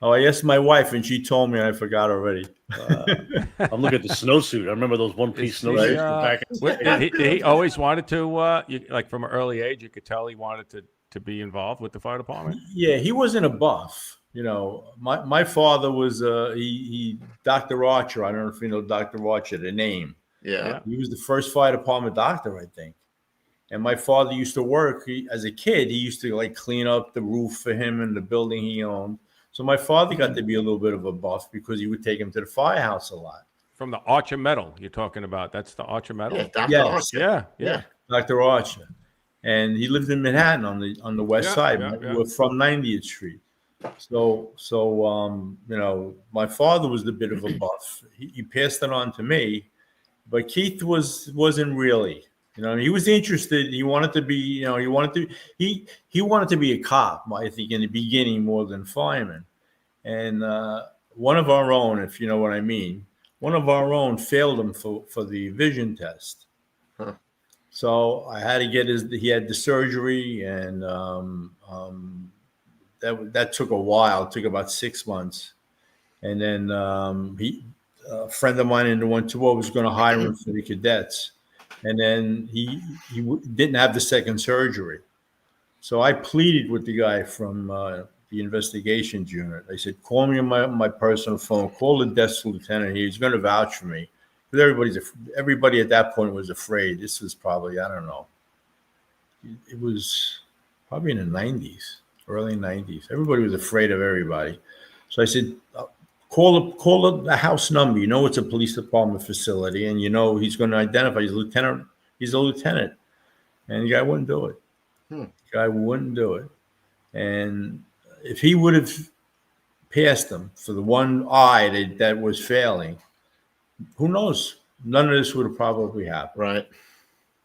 Oh, I asked my wife, and she told me. I forgot already. I'm looking at the snowsuit. I remember those one-piece snowsuits from back in the day. Did he always wanted to, like from an early age, you could tell he wanted to be involved with the fire department? Yeah, he wasn't a buff. You know, my father was he Dr. Archer. I don't know if you know Dr. Archer, the name. Yeah. He was the first fire department doctor, I think. And my father used to work. As a kid, he used to like clean up the roof for him in the building he owned. So my father got to be a little bit of a buff because he would take him to the firehouse a lot. From the Archer Medal you're talking about. That's the Archer Medal? Yeah, Dr. Yes. Archer. Yeah. Dr. Archer. And he lived in Manhattan on the west side. We're from 90th Street. So you know, my father was a bit of a buff. He passed it on to me, but Keith wasn't really. You know, he was interested. He wanted to be. You know, he wanted to be a cop. I think in the beginning more than fireman. And one of our own, if you know what I mean, one of our own failed him for the vision test. Huh. So I had to get he had the surgery, and that took a while. It took about 6 months. And then a friend of mine in the 120 was going to hire him for the cadets. And then he didn't have the second surgery. So I pleaded with the guy from the investigations unit. I said, call me on my personal phone, call the desk lieutenant. He's going to vouch for me. But everybody at that point was afraid. This was probably, I don't know. It was probably in the 90s, early 90s. Everybody was afraid of everybody. So I said, call the house number. You know it's a police department facility, and you know he's going to identify. He's a lieutenant. And the guy wouldn't do it. The guy wouldn't do it. And if he would have passed him for the one eye that was failing, who knows? None of this would have probably happened. Right.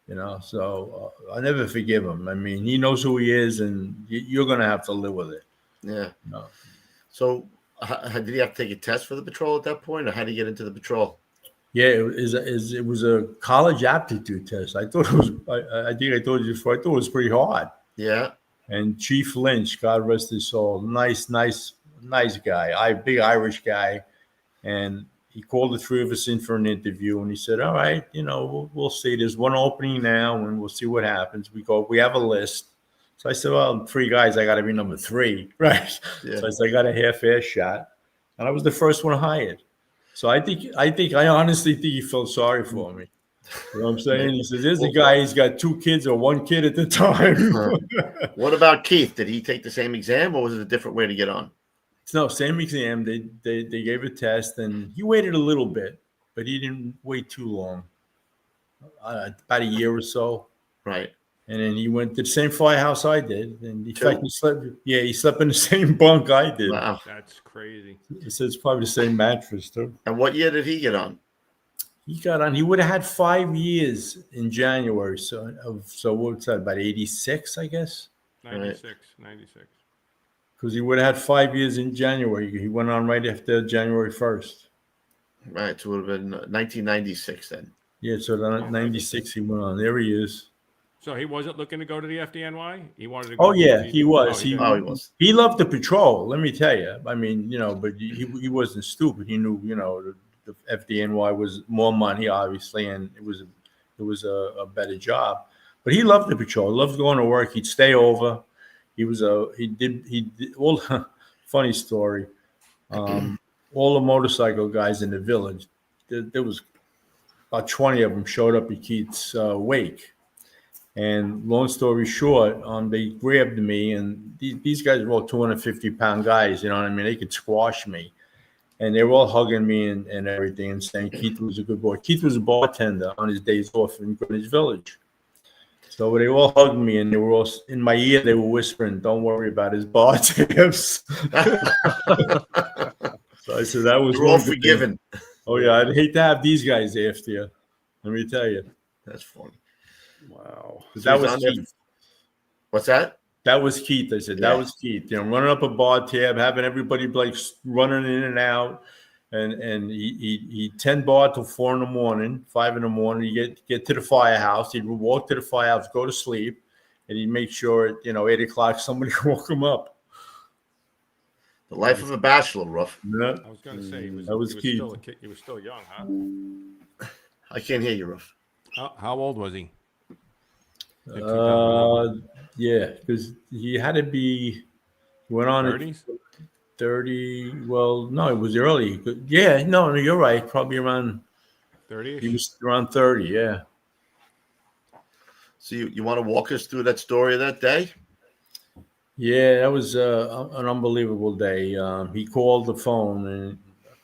You know, so I'll never forgive him. I mean, he knows who he is, and you're going to have to live with it. Yeah. No. So did he have to take a test for the patrol at that point, or how did he get into the patrol? Yeah, it was a college aptitude test. I thought it was. I think I told you before. I thought it was pretty hard. Yeah. And Chief Lynch, God rest his soul, nice guy, big Irish guy, and he called the three of us in for an interview, and he said, "All right, you know, we'll see. There's one opening now, and we'll see what happens." We have a list. So I said, "Well, 3 guys, I got to be number 3, right?" Yeah. So I said, "I got a half-ass shot," and I was the first one hired. So I honestly think he felt sorry for me. You know what I'm saying? He says, "There's a guy. He's got 2 kids or 1 kid at the time." What about Keith? Did he take the same exam, or was it a different way to get on? No, same exam. They gave a test, and he waited a little bit, but he didn't wait too long. About a year or so. Right. And then he went to the same firehouse I did. And in fact, he slept in the same bunk I did. Wow. That's crazy. He said it's probably the same mattress, too. And what year did he get on? He got on. He would have had 5 years in January. So what's that, about 86, I guess? 96. Because he would have had 5 years in January. He went on right after January 1st. Right. So it would have been 1996 then. Yeah, so 96 he went on. There he is. So he wasn't looking to go to the FDNY? He wanted to go. Oh, yeah, he was. He was. He loved the patrol, let me tell you. I mean, you know, but he wasn't stupid. He knew, you know, the FDNY was more money, obviously, and it was a better job. But he loved the patrol. He loved going to work. He'd stay over. He did well. Funny story. All the motorcycle guys in the village, there was about 20 of them showed up at Keith's wake. And long story short, they grabbed me, and these guys were all 250-pound guys, you know what I mean? They could squash me. And they were all hugging me and everything and saying Keith was a good boy. Keith was a bartender on his days off in Greenwich Village. So they all hugged me, and they were all in my ear. They were whispering, "Don't worry about his bar tips." So I said, "That was We're all forgiven." Oh yeah, I'd hate to have these guys after you. Let me tell you. That's funny. Wow. So That was Keith. What's that? That was Keith. I said, that was Keith. You know, running up a bar tab, having everybody like running in and out. And he 10 bar till 4 in the morning, 5 in the morning. You get to the firehouse. He'd walk to the firehouse, go to sleep, and he'd make sure at 8 o'clock somebody woke him up. The life of a bachelor, Ruff. Yeah. I was going to say he was Keith. still a kid. He was still young, huh? I can't hear you, Ruff. How old was he? Yeah, because he had to be. Went on 30s? 30. Well, no, it was early. Yeah, no, you're right. Probably around 30. He was around 30. Yeah. So you want to walk us through that story of that day? Yeah, that was an unbelievable day. He called the phone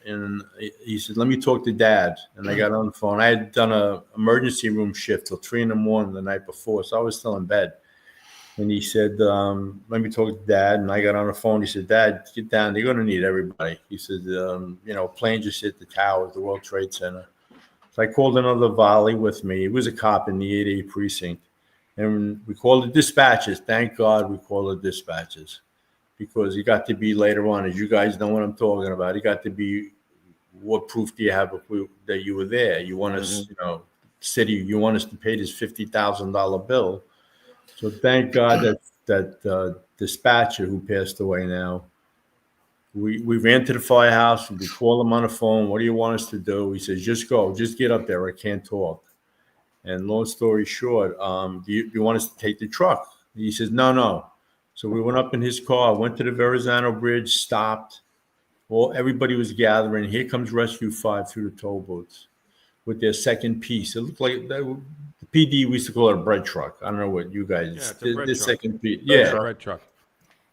and he said, "Let me talk to Dad." And I got on the phone. I had done a emergency room shift till 3 in the morning the night before, so I was still in bed. And he said, "Let me talk to Dad." And I got on the phone. He said, "Dad, get down. They're going to need everybody." He said, "Plane just hit the towers, the World Trade Center." So I called another volley with me. It was a cop in the 8A precinct. And we called the dispatchers. Thank God we called the dispatchers, because you got to be later on, as you guys know what I'm talking about. You got to be, what proof do you have that you were there? You want us, city, you want us to pay this $50,000 bill. So thank God that dispatcher who passed away now, we ran to the firehouse and we called him on the phone. "What do you want us to do?" He says, "Just go, just get up there. I can't talk." And long story short, do you want us to take the truck? He says, No. So we went up in his car, went to the Verrazano Bridge, stopped. Everybody was gathering. Here comes Rescue 5 through the toll booths with their second piece. It looked like the PD, we used to call it a bread truck. I don't know what you guys. Yeah, it's a bread truck. Second piece. Yeah, bread truck.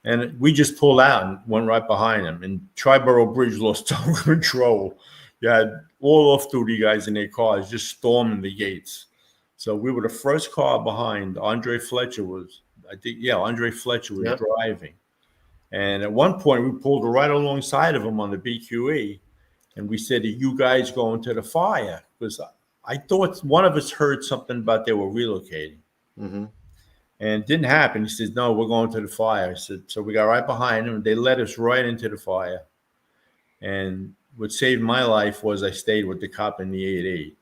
And we just pulled out and went right behind him. And Triborough Bridge lost total control. You had all off-duty guys in their cars just storming the gates. So we were the first car behind. Andre Fletcher was driving. And at one point, we pulled right alongside of him on the BQE. And we said, "Are you guys going to the fire?" Because I thought one of us heard something about they were relocating. Mm-hmm. And it didn't happen. He said, "No, we're going to the fire." I said, so we got right behind him. They led us right into the fire. And what saved my life was I stayed with the cop in the 8A.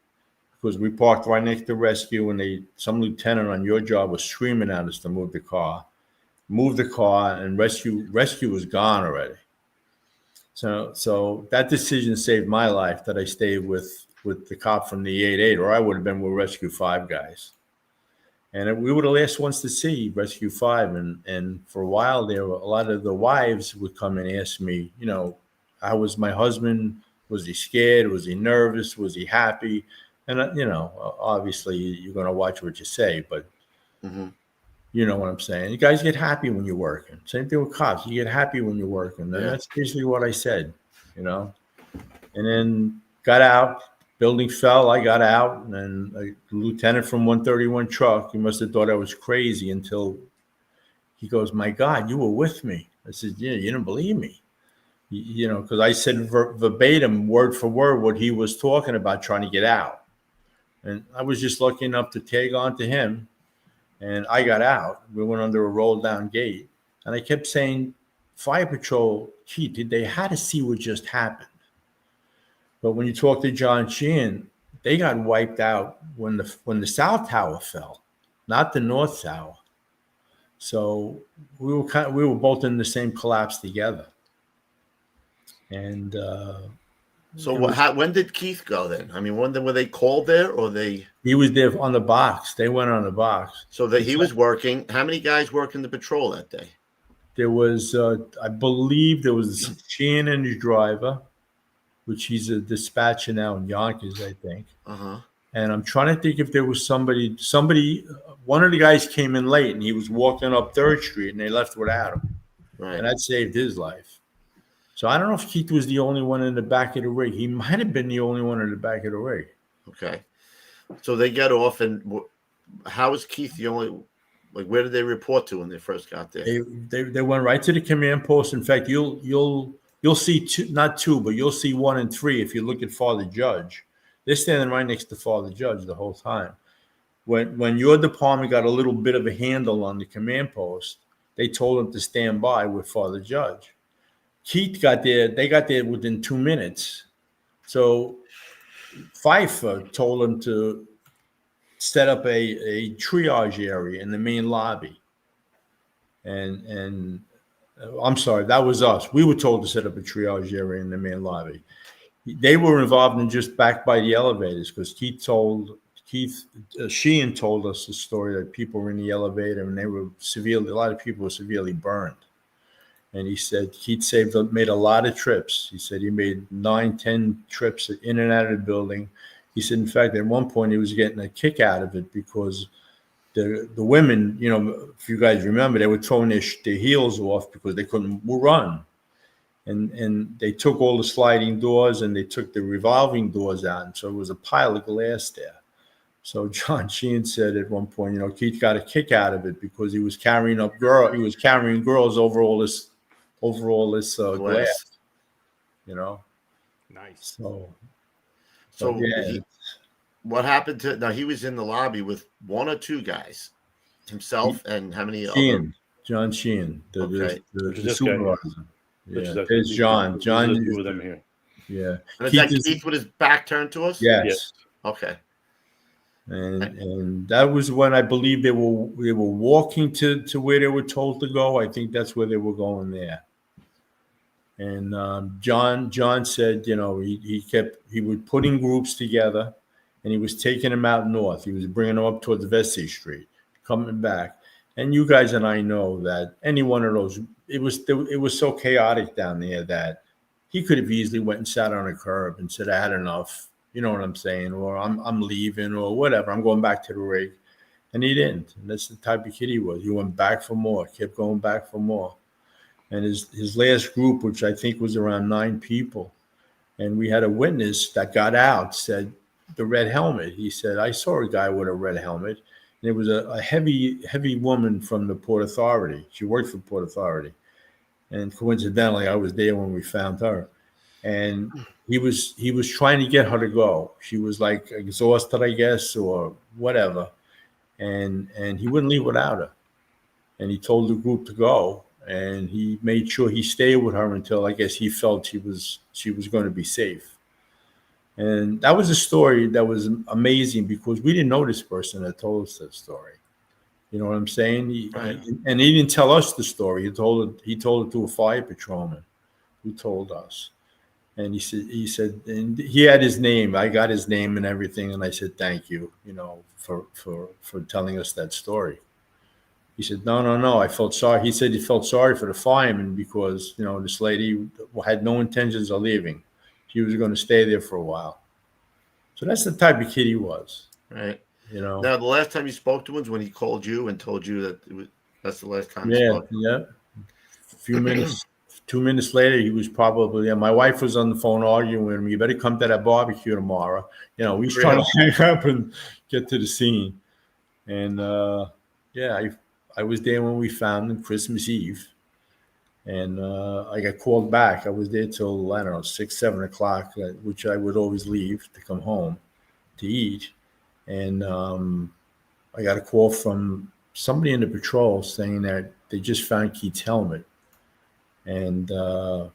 Because we parked right next to rescue, and some lieutenant on your job was screaming at us to move the car, and rescue was gone already. So that decision saved my life, that I stayed with the cop from the 8A, or I would have been with Rescue 5 guys. And we were the last ones to see Rescue 5. And for a while there, a lot of the wives would come and ask me, how was my husband? Was he scared? Was he nervous? Was he happy? And, obviously you're going to watch what you say, but you know what I'm saying. You guys get happy when you're working. Same thing with cops. You get happy when you're working. And that's basically what I said, And then got out. Building fell. I got out. And then a lieutenant from 131 truck, he must have thought I was crazy until he goes, "My God, you were with me." I said, "Yeah, you didn't believe me." Because I said verbatim, word for word, what he was talking about trying to get out. And I was just lucky enough to tag on to him. And I got out. We went under a roll down gate. And I kept saying, "Fire Patrol, Keith, they had to see what just happened." But when you talk to John Sheehan, they got wiped out when the South Tower fell, not the North Tower. So we were both in the same collapse together. And when did Keith go then? I mean, were they called there, or they? He was there on the box. They went on the box. So he was working. How many guys working the patrol that day? There was, I believe, there was Sheehan and his driver, which he's a dispatcher now in Yonkers, I think. Uh-huh. And I'm trying to think if there was somebody. One of the guys came in late, and he was walking up 3rd Street, and they left without him. Right. And that saved his life. So I don't know if Keith was the only one in the back of the rig. He might have been the only one in the back of the rig. Okay. So they get off, and how was Keith the only? Like, where did they report to when they first got there? They went right to the command post. In fact, you'll see not two, but you'll see 1 and 3 if you look at Father Judge. They're standing right next to Father Judge the whole time. When your department got a little bit of a handle on the command post, they told him to stand by with Father Judge. Keith got there. They got there within 2 minutes. So Pfeiffer told him to set up a triage area in the main lobby. And I'm sorry, that was us. We were told to set up a triage area in the main lobby. They were involved in just back by the elevators because Sheehan told us the story that people were in the elevator and they were a lot of people were severely burned. And he said Keith made a lot of trips. He said he made 9-10 trips in and out of the building. He said, in fact, at one point he was getting a kick out of it because the women, if you guys remember, they were throwing their heels off because they couldn't run. And they took all the sliding doors and they took the revolving doors out. And so it was a pile of glass there. So John Sheehan said at one point, Keith got a kick out of it because he was carrying girls over all this glass. Nice. So yeah. What happened to? Now he was in the lobby with 1 or 2 guys, himself and how many? John Sheehan, the supervisor. Yeah, There's John. John, there's 2 of them here. Yeah. And is that Keith with his back turned to us? Yes. Okay. And that was when I believe they were walking to where they were told to go. I think that's where they were going there. And John said, he was putting groups together, and he was taking them out north. He was bringing them up towards Vesey Street, coming back. And you guys and I know that any one of those, it was so chaotic down there that he could have easily went and sat on a curb and said, I had enough. You know what I'm saying? Or I'm leaving or whatever. I'm going back to the rig. And he didn't. And that's the type of kid he was. He went back for more, kept going back for more. And his last group, which I think was around 9 people, and we had a witness that got out, said the red helmet. He said, I saw a guy with a red helmet. And it was a heavy woman from the Port Authority. She worked for Port Authority. And coincidentally, I was there when we found her. And he was trying to get her to go. She was like exhausted, I guess, or whatever. And he wouldn't leave without her. And he told the group to go. And he made sure he stayed with her until I guess he felt she was going to be safe. And that was a story that was amazing because we didn't know this person that told us that story. You know what I'm saying? Right. And he didn't tell us the story. He told it to a fire patrolman who told us. And he said, and he had his name. I got his name and everything. And I said, thank you, for telling us that story. He said, no, I felt sorry. He said he felt sorry for the fireman because, this lady had no intentions of leaving. She was going to stay there for a while. So that's the type of kid he was. Right. Now, the last time you spoke to him was when he called you and told you that that's the last time you spoke. Yeah. A few minutes, 2 minutes later, he was probably, my wife was on the phone arguing with him. You better come to that barbecue tomorrow. He's trying to hang up and get to the scene. And, I was there when we found him Christmas Eve. And I got called back. I was there till, 6, 7 o'clock, which I would always leave to come home to eat. And I got a call from somebody in the patrol saying that they just found Keith's helmet. And so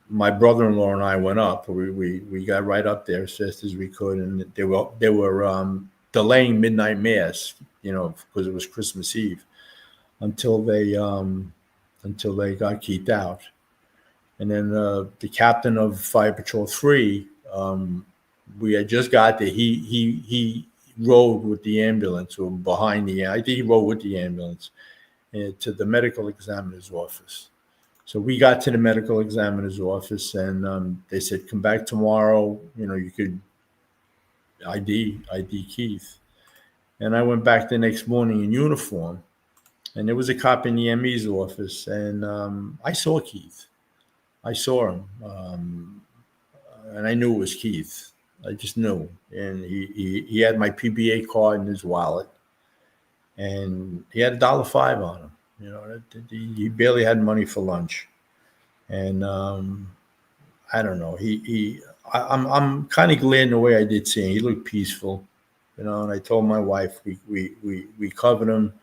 my brother-in-law and I went up. We got right up there as fast as we could. And they were delaying midnight mass, because it was Christmas Eve until they got Keith out. And then the captain of Fire Patrol 3, we had just got there. He rode with the ambulance or behind I think he rode with the ambulance. to the medical examiner's office. So we got to the medical examiner's office, and they said, come back tomorrow. You could ID Keith. And I went back the next morning in uniform, and there was a cop in the ME's office, and I saw Keith. I saw him, and I knew it was Keith. I just knew. And he had my PBA card in his wallet, and he had $1.05 on him. He barely had money for lunch. And I don't know. I'm kind of glad in the way I did see him. He looked peaceful, and I told my wife we covered him.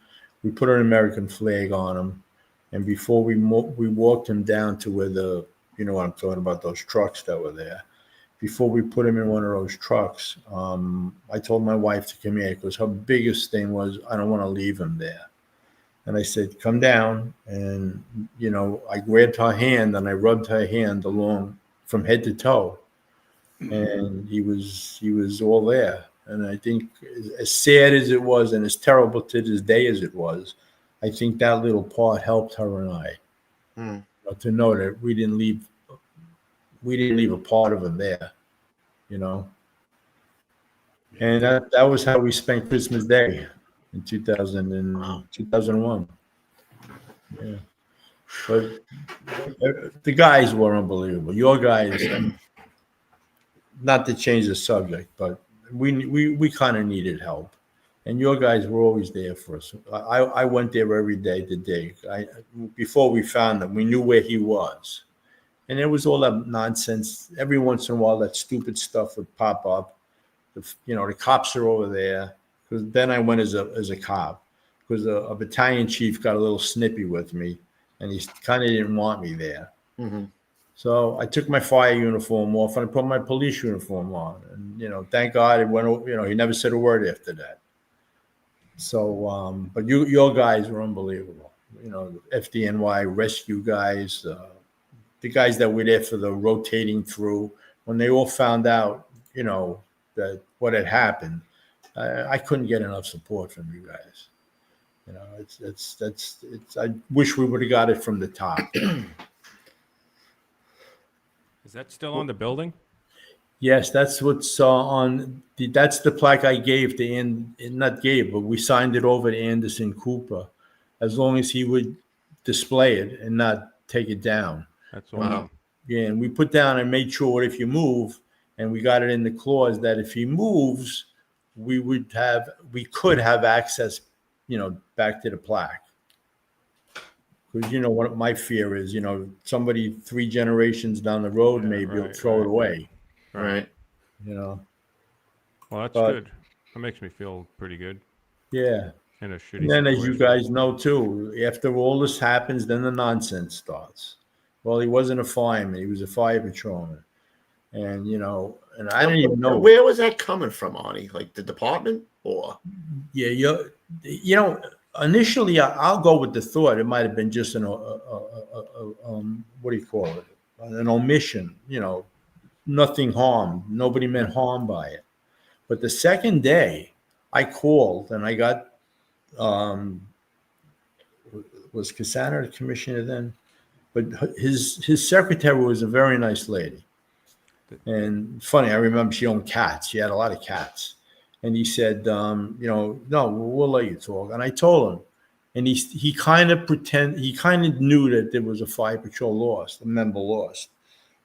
We put an American flag on him, and before we walked him down to where what I'm talking about, those trucks that were there. Before we put him in one of those trucks, I told my wife to come here because her biggest thing was, I don't want to leave him there. And I said, come down. And, I grabbed her hand and I rubbed her hand along from head to toe. And he was all there. And I think as sad as it was and as terrible to this day as it was, I think that little part helped her and I to know that we didn't leave a part of him there, And that was how we spent Christmas Day in 2001. Yeah. But the guys were unbelievable. Your guys, not to change the subject, but we kind of needed help. And your guys were always there for us. I went there every day to dig. Before we found him, we knew where he was. And there was all that nonsense. Every once in a while, that stupid stuff would pop up. The cops are over there. Because then I went as a cop. Because a battalion chief got a little snippy with me, and he kind of didn't want me there. Mm-hmm. So I took my fire uniform off and I put my police uniform on. And thank God it went. He never said a word after that. So, but your guys were unbelievable. FDNY rescue guys. The guys that were there for the rotating through, when they all found out, that what had happened, I couldn't get enough support from you guys. It's I wish we would have got it from the top. Is that still on the building? Yes, that's what's on. That's the plaque I gave to not gave, but we signed it over to Anderson Cooper, as long as he would display it and not take it down. That's awesome. Yeah, and we put down and made sure if you move, and we got it in the clause that if he moves, we could have access, back to the plaque. Because what my fear is, somebody 3 generations down the road maybe will throw it away. Right. Well, that's good. That makes me feel pretty good. Yeah. In a shitty and then, situation. as you guys know too, after all this happens, then the nonsense starts. Well, he wasn't a fireman; he was a fire patrolman, and and I didn't even know where was that coming from, Arnie. Like the department, or yeah, initially I'll go with the thought it might have been just an what do you call it? An omission. Nothing harmed. Nobody meant harm by it. But the second day, I called and I got was Cassandra the commissioner then? But his secretary was a very nice lady. And funny, I remember she owned cats. She had a lot of cats. And he said, no, we'll let you talk. And I told him. And he kind of knew that there was a fire patrol a member lost.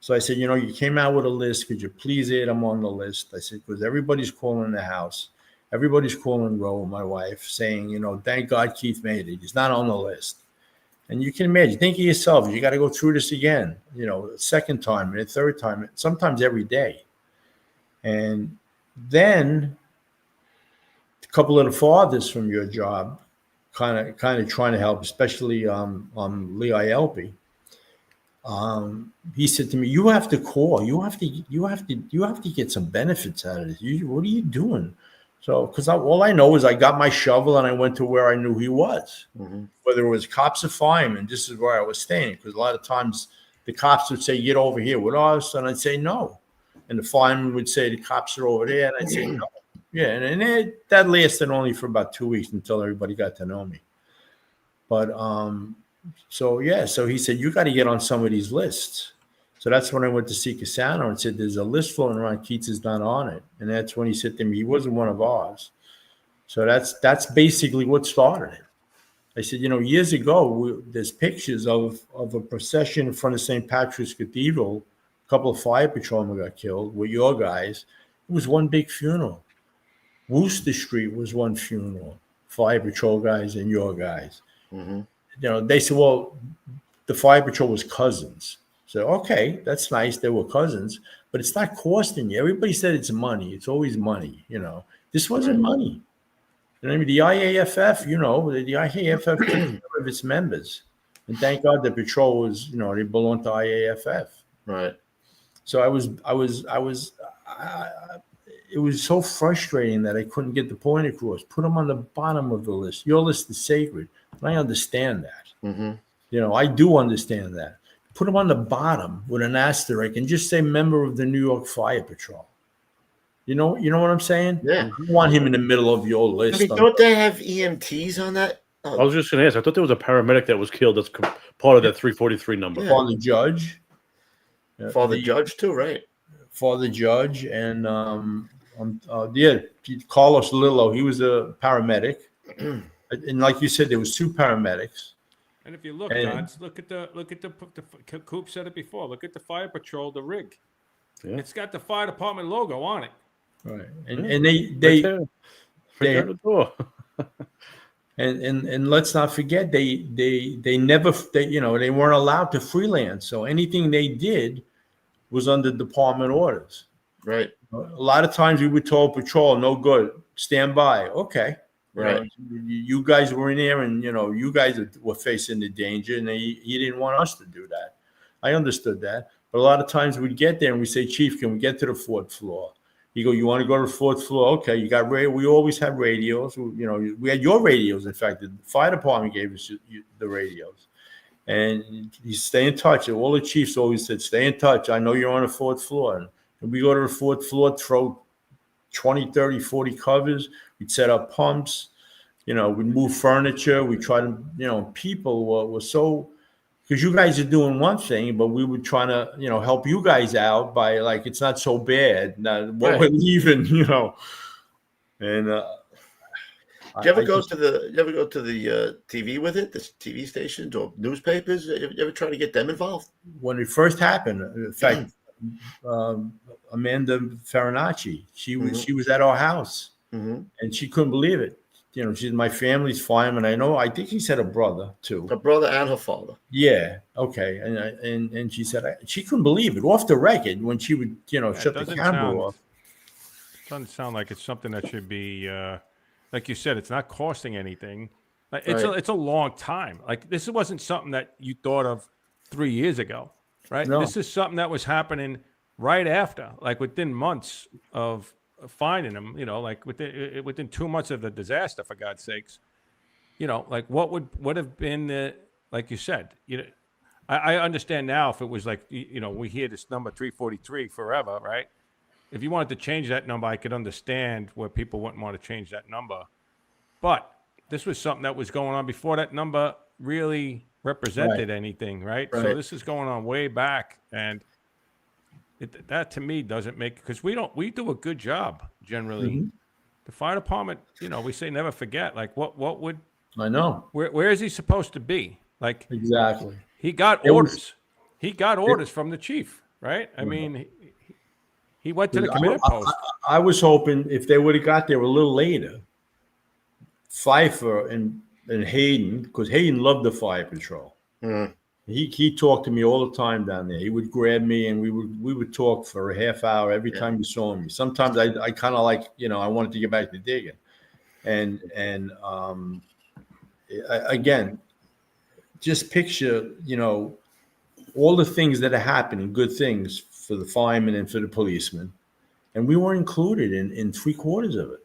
So I said, you came out with a list. Could you please add them on the list? I said, because everybody's calling the house. Everybody's calling Ro, my wife, saying, thank God Keith made it. He's not on the list. And you can imagine, think of yourself, you got to go through this again, a second time and a third time, sometimes every day. And then a couple of the fathers from your job kind of trying to help, especially Lee Ielpi. He said to me, you have to call, you have to get some benefits out of this. What are you doing? So, because all I know is I got my shovel and I went to where I knew he was. Mm-hmm. Whether it was cops or firemen, this is where I was staying. Because a lot of times the cops would say, get over here with us. And I'd say, no. And the fireman would say, the cops are over there. And I'd say, no. Yeah. And that lasted only for about 2 weeks until everybody got to know me. But so yeah, so he said, you got to get on some of these lists. So that's when I went to see Cassano and said, there's a list floating around. Keats is not on it. And that's when he said to me, he wasn't one of ours. So that's basically what started it. I said, years ago, there's pictures of a procession in front of St. Patrick's Cathedral. A couple of fire patrolmen got killed with your guys. It was one big funeral. Worcester Street was one funeral. Fire patrol guys and your guys. Mm-hmm. They said, well, the fire patrol was cousins. So, okay, that's nice. They were cousins, but it's not costing you. Everybody said it's money. It's always money. This wasn't money. I mean, the IAFF, the IAFF took care of its members. And thank God the patrol was, they belonged to IAFF. Right. So it was so frustrating that I couldn't get the point across. Put them on the bottom of the list. Your list is sacred. And I understand that. Mm-hmm. I do understand that. Put them on the bottom with an asterisk and just say member of the New York Fire Patrol. You know what I'm saying? Yeah. You want him in the middle of your list. I mean, don't they have EMTs on that? Oh. I was just going to ask. I thought there was a paramedic that was killed. That's part of that 343 number. Yeah. For the judge. For the judge too, right? For the judge and Carlos Lillo. He was a paramedic, and like you said, there was two paramedics. And if you look, John, look at the Coop said it before. Look at the fire patrol, the rig. Yeah. It's got the fire department logo on it. Right, and they right the door. and let's not forget they never they weren't allowed to freelance. So anything they did was under department orders. Right. A lot of times we were told, patrol, no good, stand by. Okay. Right. You guys were in there, and you guys were facing the danger, and he didn't want us to do that. I understood that. But a lot of times we'd get there and we say, Chief, can we get to the fourth floor? You go, you want to go to the fourth floor? Okay, you got radio. We always had radios. We had your radios. In fact, the fire department gave us the radios. And you stay in touch. And all the chiefs always said, stay in touch. I know you're on the fourth floor. And we go to the fourth floor, throw 20, 30, 40 covers. We'd set up pumps. We'd move furniture. We try to, people were so... Because you guys are doing one thing, but we were trying to, help you guys out by it's not so bad. We're leaving, And do you ever go to the TV with it, the TV stations or newspapers? You ever try to get them involved? When it first happened, in fact, Amanda Farinacci, she was at our house, and she couldn't believe it. She's my family's fireman. I think he said a brother too. A brother and her father. Yeah. Okay. And she said she couldn't believe it off the record when she would, shut the camera off. It doesn't sound like it's something that should be, like you said, it's not costing anything. It's a long time. This wasn't something that you thought of 3 years ago, right? No. This is something that was happening right after, within months of finding them, within 2 months of the disaster, for God's sakes, what would have been like you said, I understand now if it was we hear this number 343 forever, right? If you wanted to change that number, I could understand where people wouldn't want to change that number. But this was something that was going on before that number really represented anything, right? So this is going on way back, and that to me doesn't make, because we do a good job generally. Mm-hmm. The fire department, we say never forget. What would I know? Where is he supposed to be? Exactly. He got orders. He got orders from the chief, right? I mean, he went to the committed post. I was hoping if they would have got there a little later, Pfeiffer and Hayden, because Hayden loved the fire patrol. Mm. He talked to me all the time down there. He would grab me and we would talk for a half hour every time he saw me. Sometimes I kind of I wanted to get back to digging. And again, just picture, all the things that are happening, good things for the firemen and for the policemen. And we weren't included in 3/4 of it.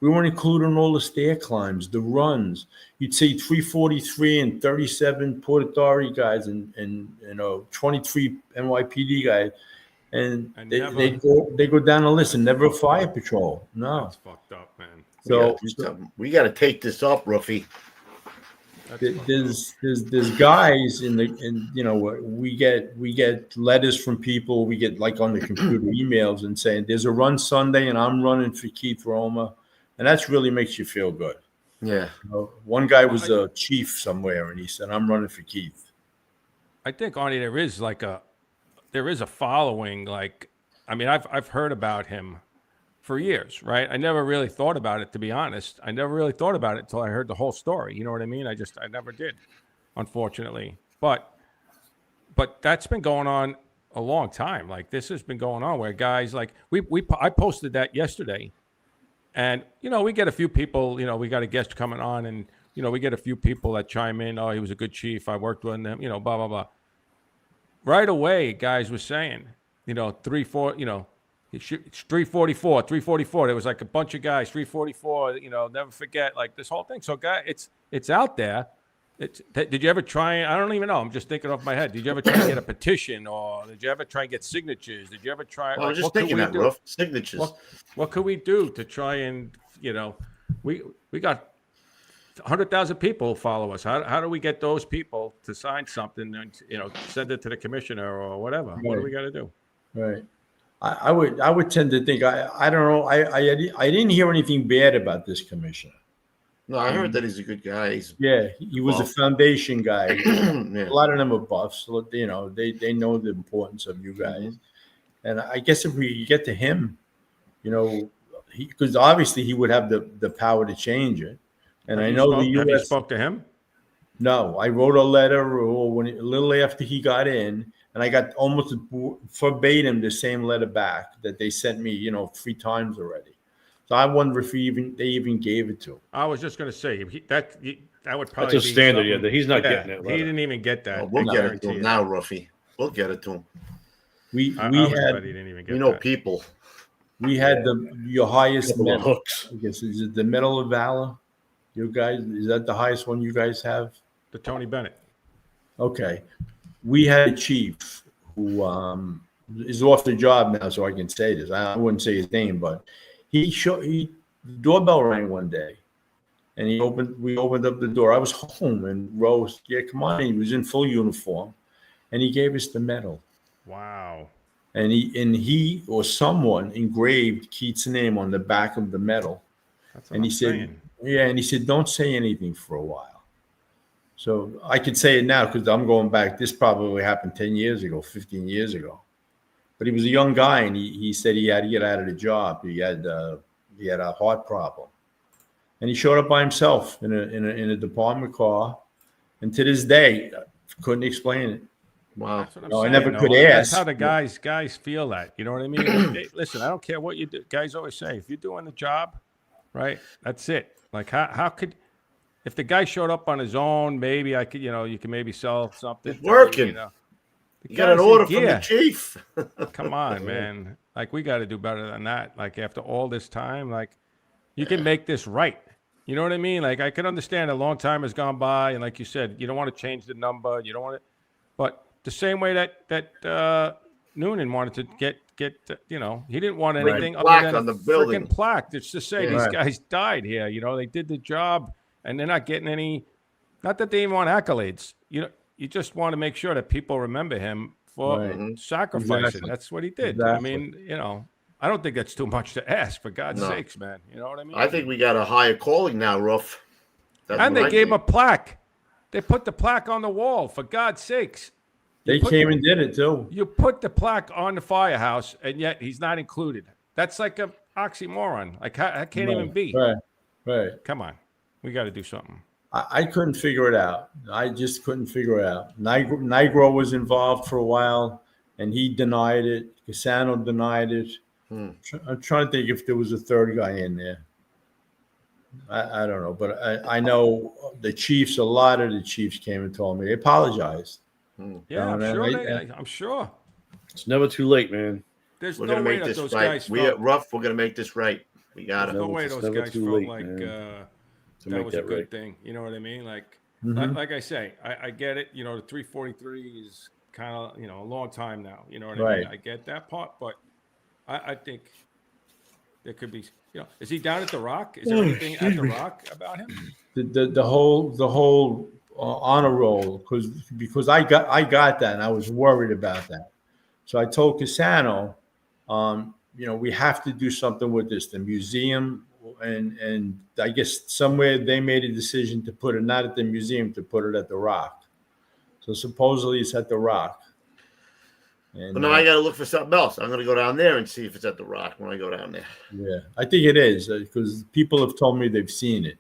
We weren't included in all the stair climbs, the runs. You'd see 343 and 37 Port Authority guys and 23 NYPD guys. And they go down the list and never a fire patrol. No. That's fucked up, man. So we got to take this up, Ruffy. There's guys in you know, we get letters from people, we get like on the computer emails and saying there's a run Sunday and I'm running for Keith Roma, and that's really makes you feel good. Yeah. You know, one guy was a chief somewhere and he said, I'm running for Keith. I think, Arnie, there is a following. Like, I mean, I've heard about him for years, right? I never really thought about it, to be honest. I never really thought about it until I heard the whole story. You know what I mean? I never did, unfortunately. But that's been going on a long time. Like, this has been going on where guys like I posted that yesterday, and you know, we get a few people. You know, we got a guest coming on, and you know, we get a few people that chime in. Oh, he was a good chief. I worked with him. You know, blah blah blah. Right away, guys were saying, you know, 3-4, you know. It's 344, 344. There was like a bunch of guys, 344, you know, never forget, like this whole thing. So, guys, it's out there. Did you ever try? I don't even know. I'm just thinking off my head. Did you ever try to get a petition, or did you ever try and get signatures? Did you ever try? Well, I was just thinking that, rough signatures. What could we do to try and, you know, we got 100,000 people follow us. How do we get those people to sign something and, you know, send it to the commissioner or whatever? Right. What do we got to do? Right. I would tend to think I don't know. I didn't hear anything bad about this commissioner. No, I heard that he's a good guy. He was a foundation guy. Yeah. A lot of them are buffs. You know, they know the importance of you guys. And I guess if we get to him, you know, because obviously he would have the power to change it. And I know the U.S. Have you spoke to him? No, I wrote a letter a little after he got in. And I got almost verbatim the same letter back that they sent me, you know, 3 times already. So I wonder if they even gave it to him. I was just going to say that would probably that's a standard. Yeah, he's not getting it. He didn't even get that. Well, we'll get it to him now, Ruffy. We'll get it to him. We know people. We had your highest medal. Hooks. I guess is it the Medal of Valor? You guys, is that the highest one you guys have? The Tony Bennett. Okay. We had a chief who is off the job now, so I can say this. I wouldn't say his name, but the doorbell rang one day, and we opened up the door. I was home, and Rose, yeah, come on. He was in full uniform, and he gave us the medal. Wow. And he or someone engraved Keith's name on the back of the medal. That's what I'm saying. And he said, don't say anything for a while. So I could say it now because I'm going back. This probably happened 10 years ago, 15 years ago. But he was a young guy, and he said he had to get out of the job. He had a heart problem, and he showed up by himself in a department car. And to this day, couldn't explain it. Wow, I never could ask. That's how the guys feel that. You know what I mean? Listen, I don't care what you do. Guys always say, if you're doing the job, right, that's it. Like how could. If the guy showed up on his own, maybe I could, you know, you can maybe sell something. It's working. You know. You got an order from the chief. Come on, man. Like, we got to do better than that. Like, after all this time, like, you can make this right. You know what I mean? Like, I can understand a long time has gone by, and like you said, you don't want to change the number. You don't want to, but the same way that Noonan wanted to get you know, he didn't want anything other than on the building. Freaking plaque. It's to say these guys died here. You know, they did the job. And they're not getting any, not that they even want accolades. You know, you just want to make sure that people remember him for sacrificing. Exactly. That's what he did. Exactly. I mean, you know, I don't think that's too much to ask, for God's sakes, man. You know what I mean? I think we got a higher calling now, Ruff. And they gave him a plaque. They put the plaque on the wall, for God's sakes. They came and did it too. You put the plaque on the firehouse, and yet he's not included. That's like a oxymoron. Like, that can't even be. Right. Come on. We got to do something. I couldn't figure it out. I just couldn't figure it out. Nigro was involved for a while, and he denied it. Cassano denied it. I'm trying to think if there was a third guy in there. I don't know, but I know the Chiefs, a lot of the Chiefs came and told me. They apologized. Yeah, I'm sure. It's never too late, man. There's we're no gonna way make that this those right. guys We're rough. We're gonna make this right. We got it. There's no way those guys felt late, like that was a good thing. You know what I mean? Like, like I say, I get it. You know, the 343 is kind of, you know, a long time now. You know what I mean? I get that part, but I think there could be, you know, is he down at the Rock? Is there anything at the Rock about him? The whole on a roll because I got that and I was worried about that. So I told Cassano, we have to do something with this. The museum and I guess somewhere they made a decision to put it not at the museum, to put it at the Rock. So supposedly it's at the Rock. And, but now I got to look for something else. I'm going to go down there and see if it's at the Rock when I go down there. Yeah, I think it is because people have told me they've seen it.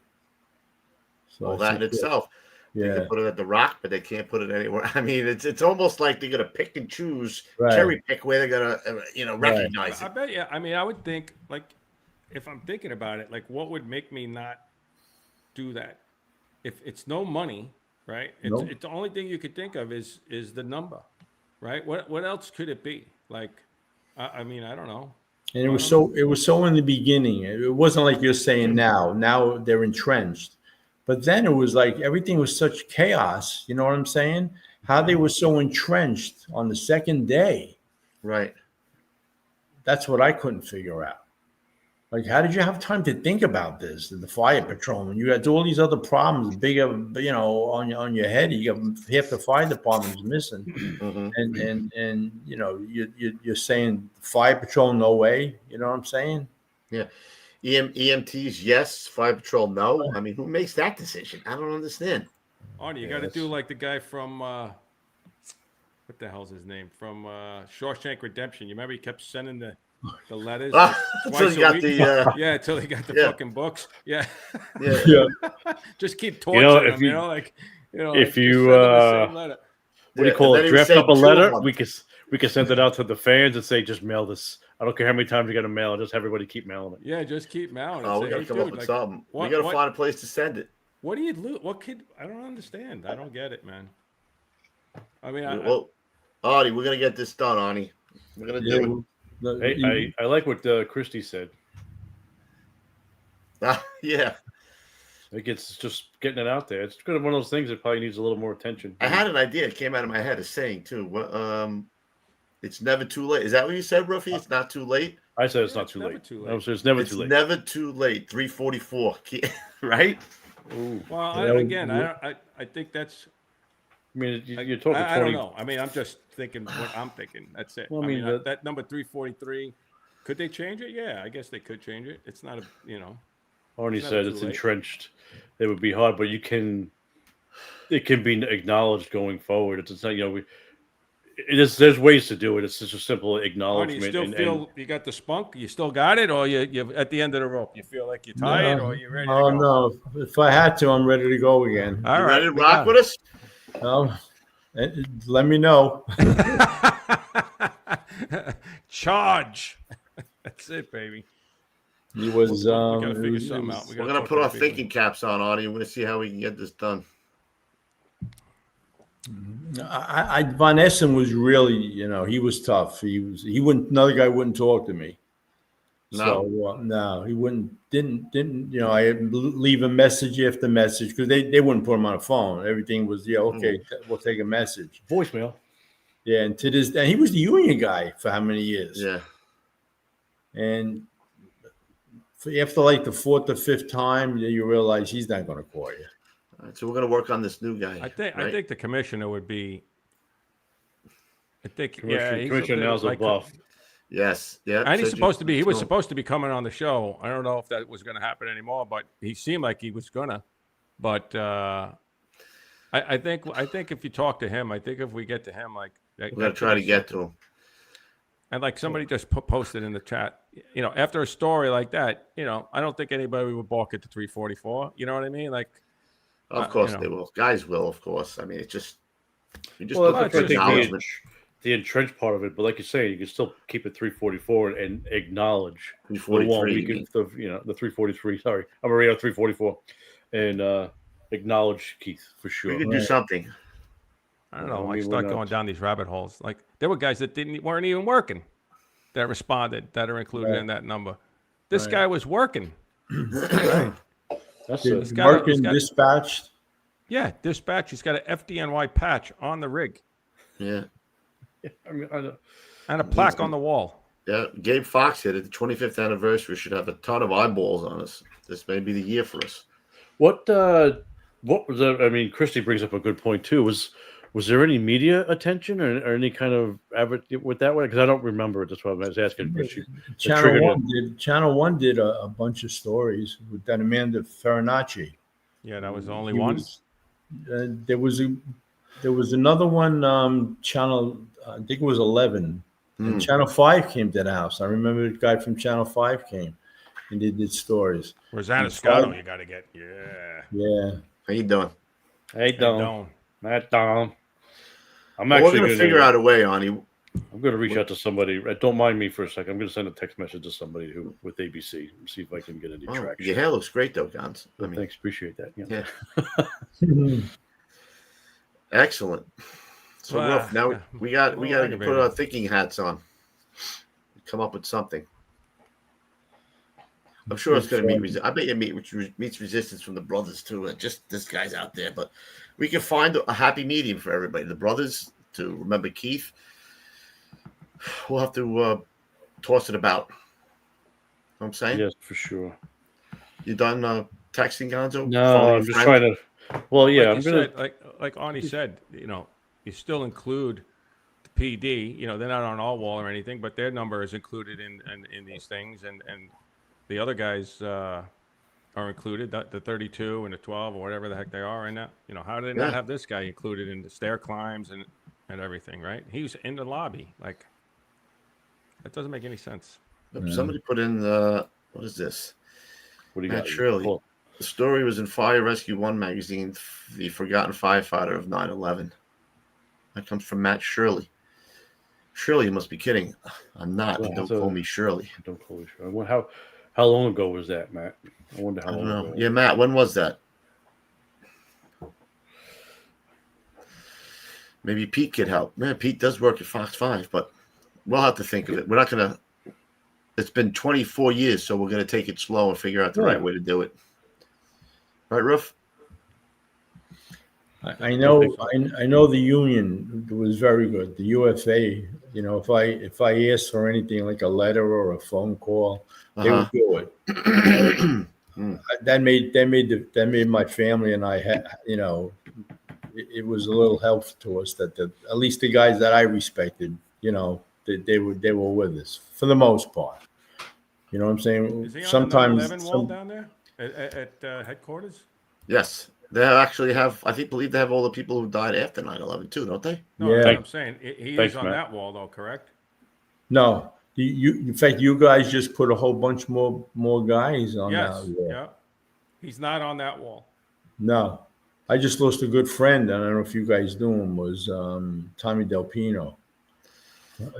So well, that in itself, yeah. They can put it at the Rock, but they can't put it anywhere. I mean, it's almost like they're going to pick and choose, cherry pick where they're going to recognize it. I bet you. I mean, I would think like if I'm thinking about it, like what would make me not do that? If it's no money, right? It's the only thing you could think of is the number. Right. What else could it be? Like, I mean, I don't know. And it was so in the beginning. It wasn't like you're saying now. Now they're entrenched. But then it was like everything was such chaos. You know what I'm saying? How they were so entrenched on the second day. Right. That's what I couldn't figure out. Like, how did you have time to think about this? The fire patrolman, you had all these other problems, bigger, on your head. You got half the fire department's missing, and you're saying fire patrol, no way. You know what I'm saying? Yeah, EMTs, yes. Fire patrol, no. I mean, who makes that decision? I don't understand. Arnie, you got to do like the guy from what the hell's his name from Shawshank Redemption. You remember he kept sending the letters until he got until he got the fucking books. Yeah. Just keep torturing him. If you what do you call it? Draft up a letter. We could send it out to the fans and say, just mail this. I don't care how many times you got to mail it. Just everybody keep mailing it. Yeah, just keep mailing it. Oh, we got to come up with something. We got to find a place to send it. What do you lose? What could I don't understand. I don't get it, man. I mean, Arnie, we're gonna get this done, Arnie. We're gonna do it. Hey, I like what Christy said. Yeah. I think it's just getting it out there. It's kind of one of those things that probably needs a little more attention. I had an idea. It came out of my head. A saying too. It's never too late. Is that what you said, Ruffy? It's not too late. I said it's not too late. It's never too late. Never too late. 3:44. Right? Ooh. Well, again, I think that's. I mean, you're talking. I don't know. I mean, I'm just thinking what I'm thinking. That's it. Well, I mean, that number 343. Could they change it? Yeah, I guess they could change it. It's not Arnie said it's entrenched. It would be hard, but it can be acknowledged going forward. It's not, there's ways to do it. It's just a simple acknowledgement. Arnie, you still feel you got the spunk? You still got it, or you're at the end of the rope? You feel like you're tired, or you're ready to go? Oh no! If I had to, I'm ready to go again. All right, ready to rock with us? Let me know. Charge. That's it, baby. He was. We gotta figure something out. We're gonna put our thinking caps on, Arnie. We're gonna see how we can get this done. Von Essen was really, he was tough. He wouldn't. Another guy wouldn't talk to me. No. So no, he wouldn't. Didn't. I leave a message after message because they wouldn't put him on a phone. Everything was okay. We'll take a message. Voicemail. Yeah, and he was the union guy for how many years? Yeah. And after like the fourth or fifth time, you realize he's not going to call you. All right, so we're going to work on this new guy. I think the commissioner would be. Commissioner now's a buff. Yes, yeah. And he's supposed to be. He was supposed to be coming on the show. I don't know if that was going to happen anymore, but he seemed like he was gonna. But I think if you talk to him, I think if we get to him, like we're going to try to get to him. And like somebody just posted in the chat, after a story like that, I don't think anybody would balk at the 344. You know what I mean? Like, of course they will. Guys will, of course. I mean, it's just acknowledgement. The entrenched part of it, but like you say, you can still keep it 344 and acknowledge 343. The 343. Sorry, I'm already on 344, and acknowledge Keith for sure. We could do something. I don't know. I start going down these rabbit holes. Like there were guys that weren't even working that responded that are included in that number. This guy was working. That's working dispatched. Yeah, dispatch. He's got an FDNY patch on the rig. Yeah. And a plaque on the wall. Yeah, Gabe Fox said at the 25th anniversary should have a ton of eyeballs on us. This may be the year for us. What what was that? I mean, Christy brings up a good point too. Was there any media attention or any kind of with that one? Because I don't remember it. That's why I was asking. Channel One did a bunch of stories with that Amanda Farinacci. Yeah, that was the only one. There was another one. Channel, I think it was 11. And Channel 5 came to the house. I remember the guy from Channel 5 came and they did stories. Rosanna Scotto, you got to get. Yeah. How you doing? Hey, Don. Matt Don. I'm we're going to figure out a way, Arnie. I'm going to reach out to somebody. Don't mind me for a second. I'm going to send a text message to somebody with ABC and see if I can get any traction. Your hair looks great, though, Gons. Thanks. Appreciate that. Yeah. Excellent. So now we got to put our thinking hats on. Come up with something. I'm sure it's going to meet. I bet you meets resistance from the brothers too. Just this guy's out there, but we can find a happy medium for everybody. The brothers to remember Keith. We'll have to toss it about. You know what I'm saying? Yes, for sure. You done texting, Gonzo? No, I'm just trying to. Well, yeah, I'm gonna like Arnie said. You still include the PD. They're not on all wall or anything, but their number is included in these things, and the other guys are included. The 32 and the 12 or whatever the heck they are in that. How do they not have this guy included in the stair climbs and everything? Right? He was in the lobby. Like that doesn't make any sense. Somebody put in what is this? What do you got? Shirley. The story was in Fire Rescue 1 magazine, The Forgotten Firefighter of 9/11. That comes from Matt Shirley. Shirley, you must be kidding. I'm not. Don't call me Shirley. Don't call me Shirley. How long ago was that, Matt? I wonder how long ago. Yeah, Matt, when was that? Maybe Pete could help. Man, Pete does work at Fox 5, but we'll have to think of it. We're not going to. It's been 24 years, so we're going to take it slow and figure out the right way to do it. Right, Ruff? I know the union was very good. The UFA, if I asked for anything like a letter or a phone call, they would do it. That made my family and I it was a little help to us that at least the guys that I respected, they were with us for the most part. You know what I'm saying? Is he on the 9/11 wall down there at headquarters? Yes. They actually have, believe they have all the people who died after 9/11 too, don't they? No, that's what I'm saying. He is on that wall though, correct? No. In fact, you guys just put a whole bunch more guys on that wall. Yeah. He's not on that wall. No. I just lost a good friend. I don't know if you guys knew him, was Tommy Del Pino.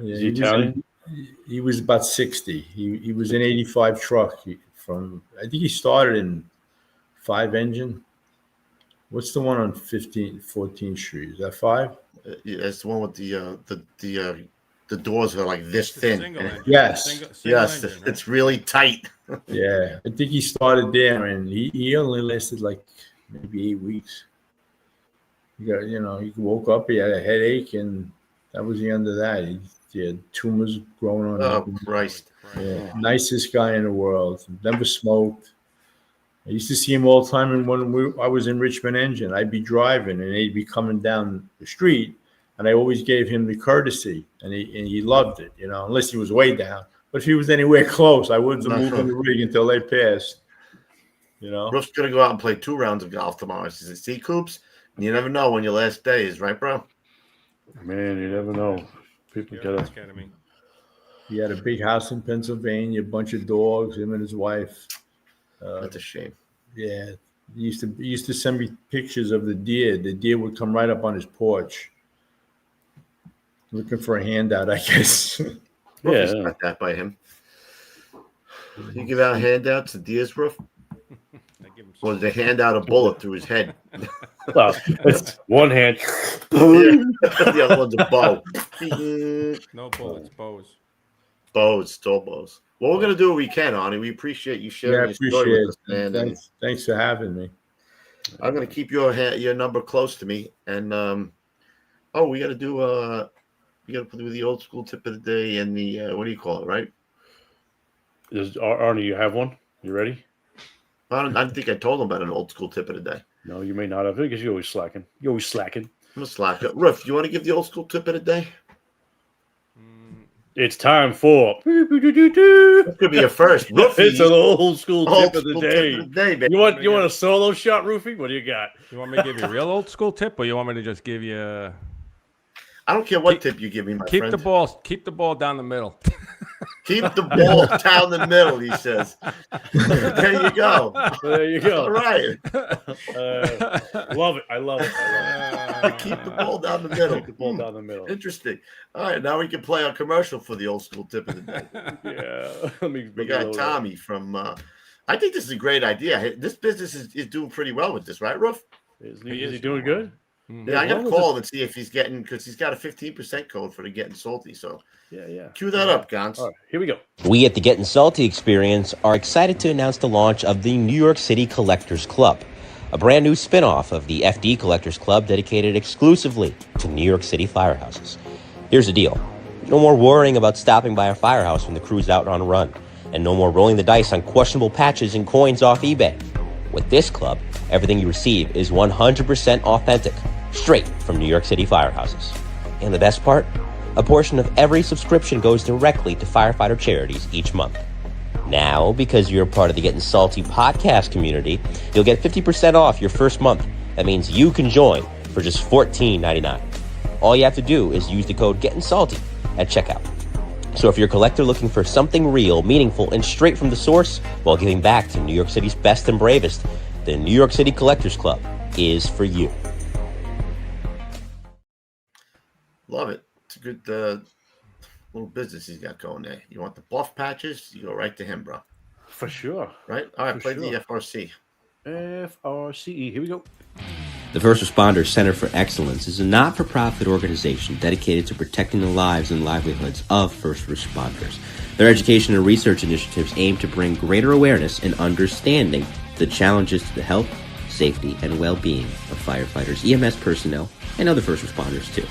Is he Italian? He was about 60. He was an 85 truck I think he started in 5 engine. What's the one on 14th Street? Is that 5? Yeah, it's the one with the doors are like this thin. Yes. Yes, engine, right? it's really tight. Yeah, I think he started there, and he only lasted like maybe 8 weeks. He woke up, he had a headache, and that was the end of that. He had tumors growing on him. Christ. Yeah. Nicest guy in the world. Never smoked. I used to see him all the time, and when I was in Richmond Engine, I'd be driving, and he'd be coming down the street, and I always gave him the courtesy, and he loved it, unless he was way down. But if he was anywhere close, I wouldn't move in the rig until they passed. Ruff's gonna go out and play 2 rounds of golf tomorrow. See, Coops, you never know when your last day is, right, bro? Man, you never know. People gotta. He had a big house in Pennsylvania, a bunch of dogs, him and his wife. That's a shame. Yeah, he used to send me pictures of the deer. The deer would come right up on his porch, looking for a handout, I guess. Yeah, not that by him. You give out handouts to deer's Ruff, or does they hand out a bullet through his head? Well, it's one hand. The other one's a bow. No bullets, bows. Bows, still bows. Well, we're going to do what we can, Arnie. We appreciate you sharing your story with us, man. Thanks for having me. I'm going to keep your number close to me. And, we got to do the old school tip of the day and the, what do you call it, right? Arnie, you have one? You ready? I don't think I told him about an old school tip of the day. No, you may not have, because you're always slacking. You're always slacking. I'm a slacker. Ruff, you want to give the old school tip of the day? It's time for. That could be a first. Ruffy, It's an old school tip of the day. Baby. You want a solo shot, Roofy? What do you got? You want me to give you a real old school tip, or you want me to just give you? I don't care what tip you give me, my friend. Keep the ball down the middle. Keep the ball down the middle, he says. There you go. There you go. All right. Love it. I love it. Keep the ball down the middle. Keep the ball down the middle. Interesting. All right, now we can play our commercial for the old school tip of the day. Yeah. We got Tommy from. I think this is a great idea. This business is doing pretty well with this, right, Roof? Is he doing good? Yeah, I got to call him and see if he's getting, because he's got a 15% code for the Getting Salty. So yeah. Cue that up, Gons. All right, here we go. We at the Gettin' Salty Experience are excited to announce the launch of the New York City Collectors Club, a brand new spin-off of the FD Collectors Club dedicated exclusively to New York City firehouses. Here's the deal. No more worrying about stopping by a firehouse when the crew's out on a run, and no more rolling the dice on questionable patches and coins off eBay. With this club, everything you receive is 100% authentic, straight from New York City firehouses. And the best part? A portion of every subscription goes directly to firefighter charities each month. Now, because you're a part of the Getting Salty podcast community, you'll get 50% off your first month. That means you can join for just $14.99. All you have to do is use the code Gettin' Salty at checkout. So if you're a collector looking for something real, meaningful, and straight from the source while giving back to New York City's best and bravest, the New York City Collectors Club is for you. Love it. It's a good little business he's got going there. You want the buff patches? You go right to him, bro. For sure. Right? All right, For play sure. the FRC. FRCE. Here we go. The First Responders Center for Excellence is a not-for-profit organization dedicated to protecting the lives and livelihoods of first responders. Their education and research initiatives aim to bring greater awareness and understanding the challenges to the health, safety, and well-being of firefighters, EMS personnel, and other first responders, too.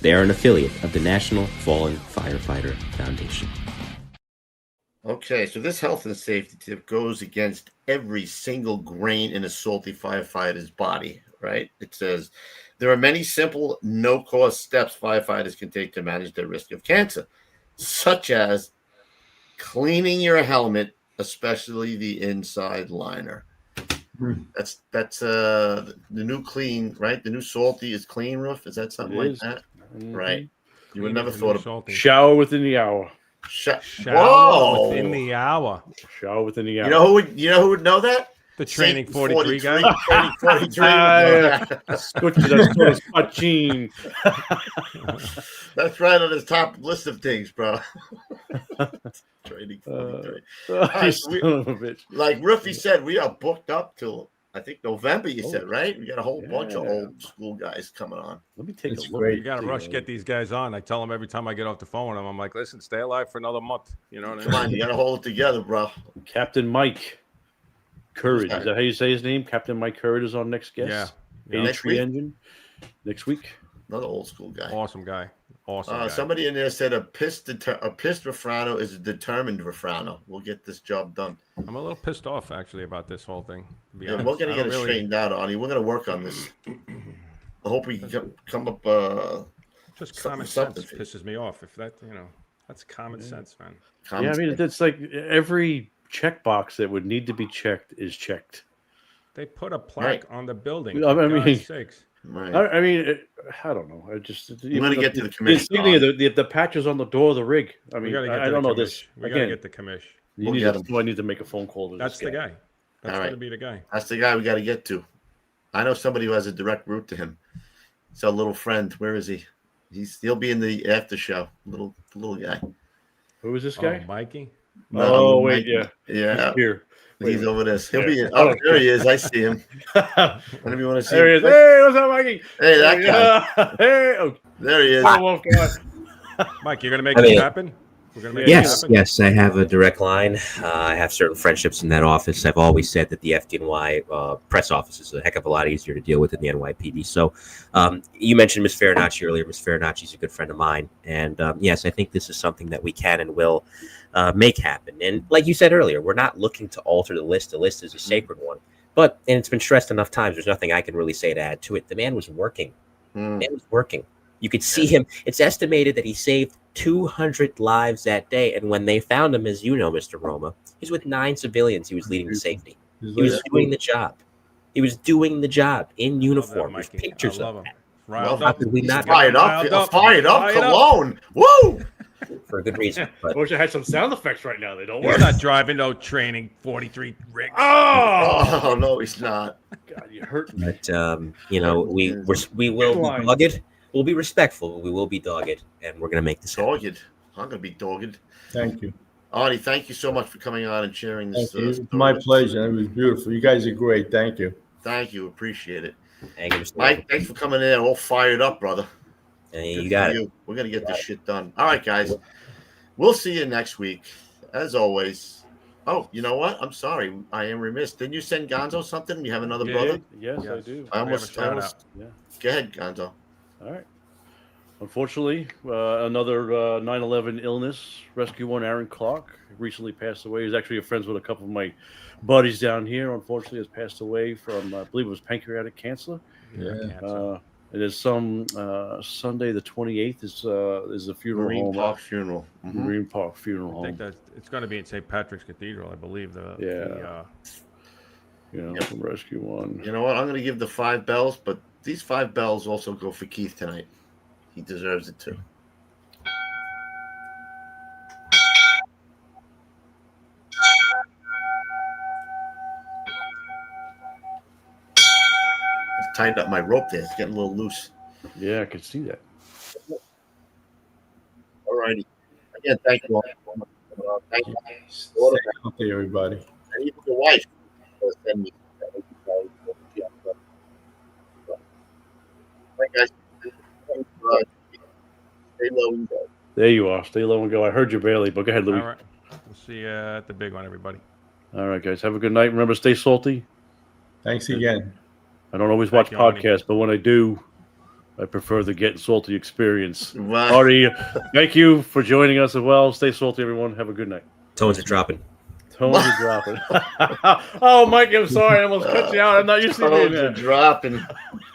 They are an affiliate of the National Fallen Firefighter Foundation. Okay, so this health and safety tip goes against every single grain in a salty firefighter's body, right? It says, there are many simple, no-cost steps firefighters can take to manage their risk of cancer, such as cleaning your helmet, especially the inside liner. That's the new clean, right? The new salty is clean, Roof. Is that something like that? Mm-hmm. Right. You would never thought of Shower within the hour. Shower within the hour. Shower within the hour. You know who would know that? The Training 43 guy. Training 43 would know that. That's right on his top list of things, bro. Training 43. Like Ruffy said, we are booked up till I think November. You said, right? We got a whole bunch of old school guys coming on. Let me take a look. You got to rush get these guys on. I tell them every time I get off the phone with them, I'm like, listen, stay alive for another month. You know what I mean? Come on, you got to hold it together, bro. Captain Mike Courage. Is that how you say his name? Captain Mike Courage is our next guest. Yeah. Entry engine. Next week. Another old school guy. Awesome guy. Awesome guy. Somebody in there said a pissed Refrano is a determined Refrano. We'll get this job done. I'm a little pissed off, actually, about this whole thing. Yeah, we're going to get it straightened out, Arnie. We're going to work on this. I hope we can come up. Just common sense pisses me off. If that, that's common sense, man. I mean, it's like every checkbox that would need to be checked is checked. They put a plaque on the building. I mean, God's sakes. Right. I mean, I don't know. I just you want to get to the commission. The patches on the door of the rig. I mean, I don't know this. We got to get the commission. I need to make a phone call to That's the guy. That's going to be the guy. That's the guy we got to get to. I know somebody who has a direct route to him. It's a little friend. Where is he? He'll be in the after show. Little guy. Who is this guy? Oh, Mikey. No, wait, yeah. He's here. He's over this. He'll be. Oh, there he is. I see him. Whenever you want to see there him. He is. Hey, what's up, Mikey? Hey, that guy. Hey, oh. There he is. Oh, God. Mike, you're gonna make it happen. Yes, I have a direct line. I have certain friendships in that office. I've always said that the FDNY press office is a heck of a lot easier to deal with than the NYPD. So you mentioned Ms. Farinacci earlier. Ms. Farinacci is a good friend of mine. And yes, I think this is something that we can and will make happen. And like you said earlier, we're not looking to alter the list. The list is a sacred one. But, and it's been stressed enough times, there's nothing I can really say to add to it. The man was working. The man was working. You could see him. It's estimated that he saved 200 lives that day. And when they found him, as you know, Mr. Roma, he's with 9 civilians he was leading to safety. He was doing the job. He was doing the job in uniform. There's pictures of that. Well, how could we not fired up cologne? Woo! For a good reason. I wish I had some sound effects right now. They don't work. He's not driving no training 43 rigs. Oh no, he's not. God, you hurt me. But we will be dogged. We'll be respectful. We will be dogged, and we're gonna make this dogged. I'm gonna be dogged. Thank you, Arnie. Thank you so much for coming on and sharing this. It's my pleasure. It was beautiful. You guys are great. Thank you. Thank you. Appreciate it. Thank you, Mike, thanks for coming in. All fired up, brother. Hey, you got it. We're going to get this shit done. All right, guys. We'll see you next week. As always. Oh, you know what? I'm sorry. I am remiss. Didn't you send Gonzo something? You have another brother? Yes, I do. I almost yeah. Go ahead, Gonzo. All right. Unfortunately, another 9/11 illness. Rescue 1 Aaron Clark recently passed away. He's actually friends with a couple of my buddies down here. Unfortunately, has passed away from, I believe it was pancreatic cancer. Yeah. It is some Sunday, the 28th is the funeral Green home. Park funeral. Mm-hmm. Green Park funeral home. I think that it's going to be in St. Patrick's Cathedral, I believe. From Rescue 1. You know what? I'm going to give the 5 bells, but these 5 bells also go for Keith tonight. He deserves it too. Tightened up my rope there. It's getting a little loose. Yeah, I could see that. All righty. Again, thank you all. Thank you. Okay, everybody. And even your wife. Send me. Right, guys. Stay low and go. There you are. Stay low and go. I heard you barely, but go ahead, Louis. All right. We'll see you at the big one, everybody. All right, guys. Have a good night. Remember, stay salty. Thanks again. I don't always watch podcasts, but when I do, I prefer the Gettin' Salty experience. Wow. Artie, thank you for joining us as well. Stay salty, everyone. Have a good night. Tones are dropping. Tones are dropping. Oh, Mike, I'm sorry. I almost cut you out. I'm not used to doing that. Tones are dropping.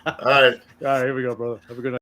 All right. All right, here we go, brother. Have a good night.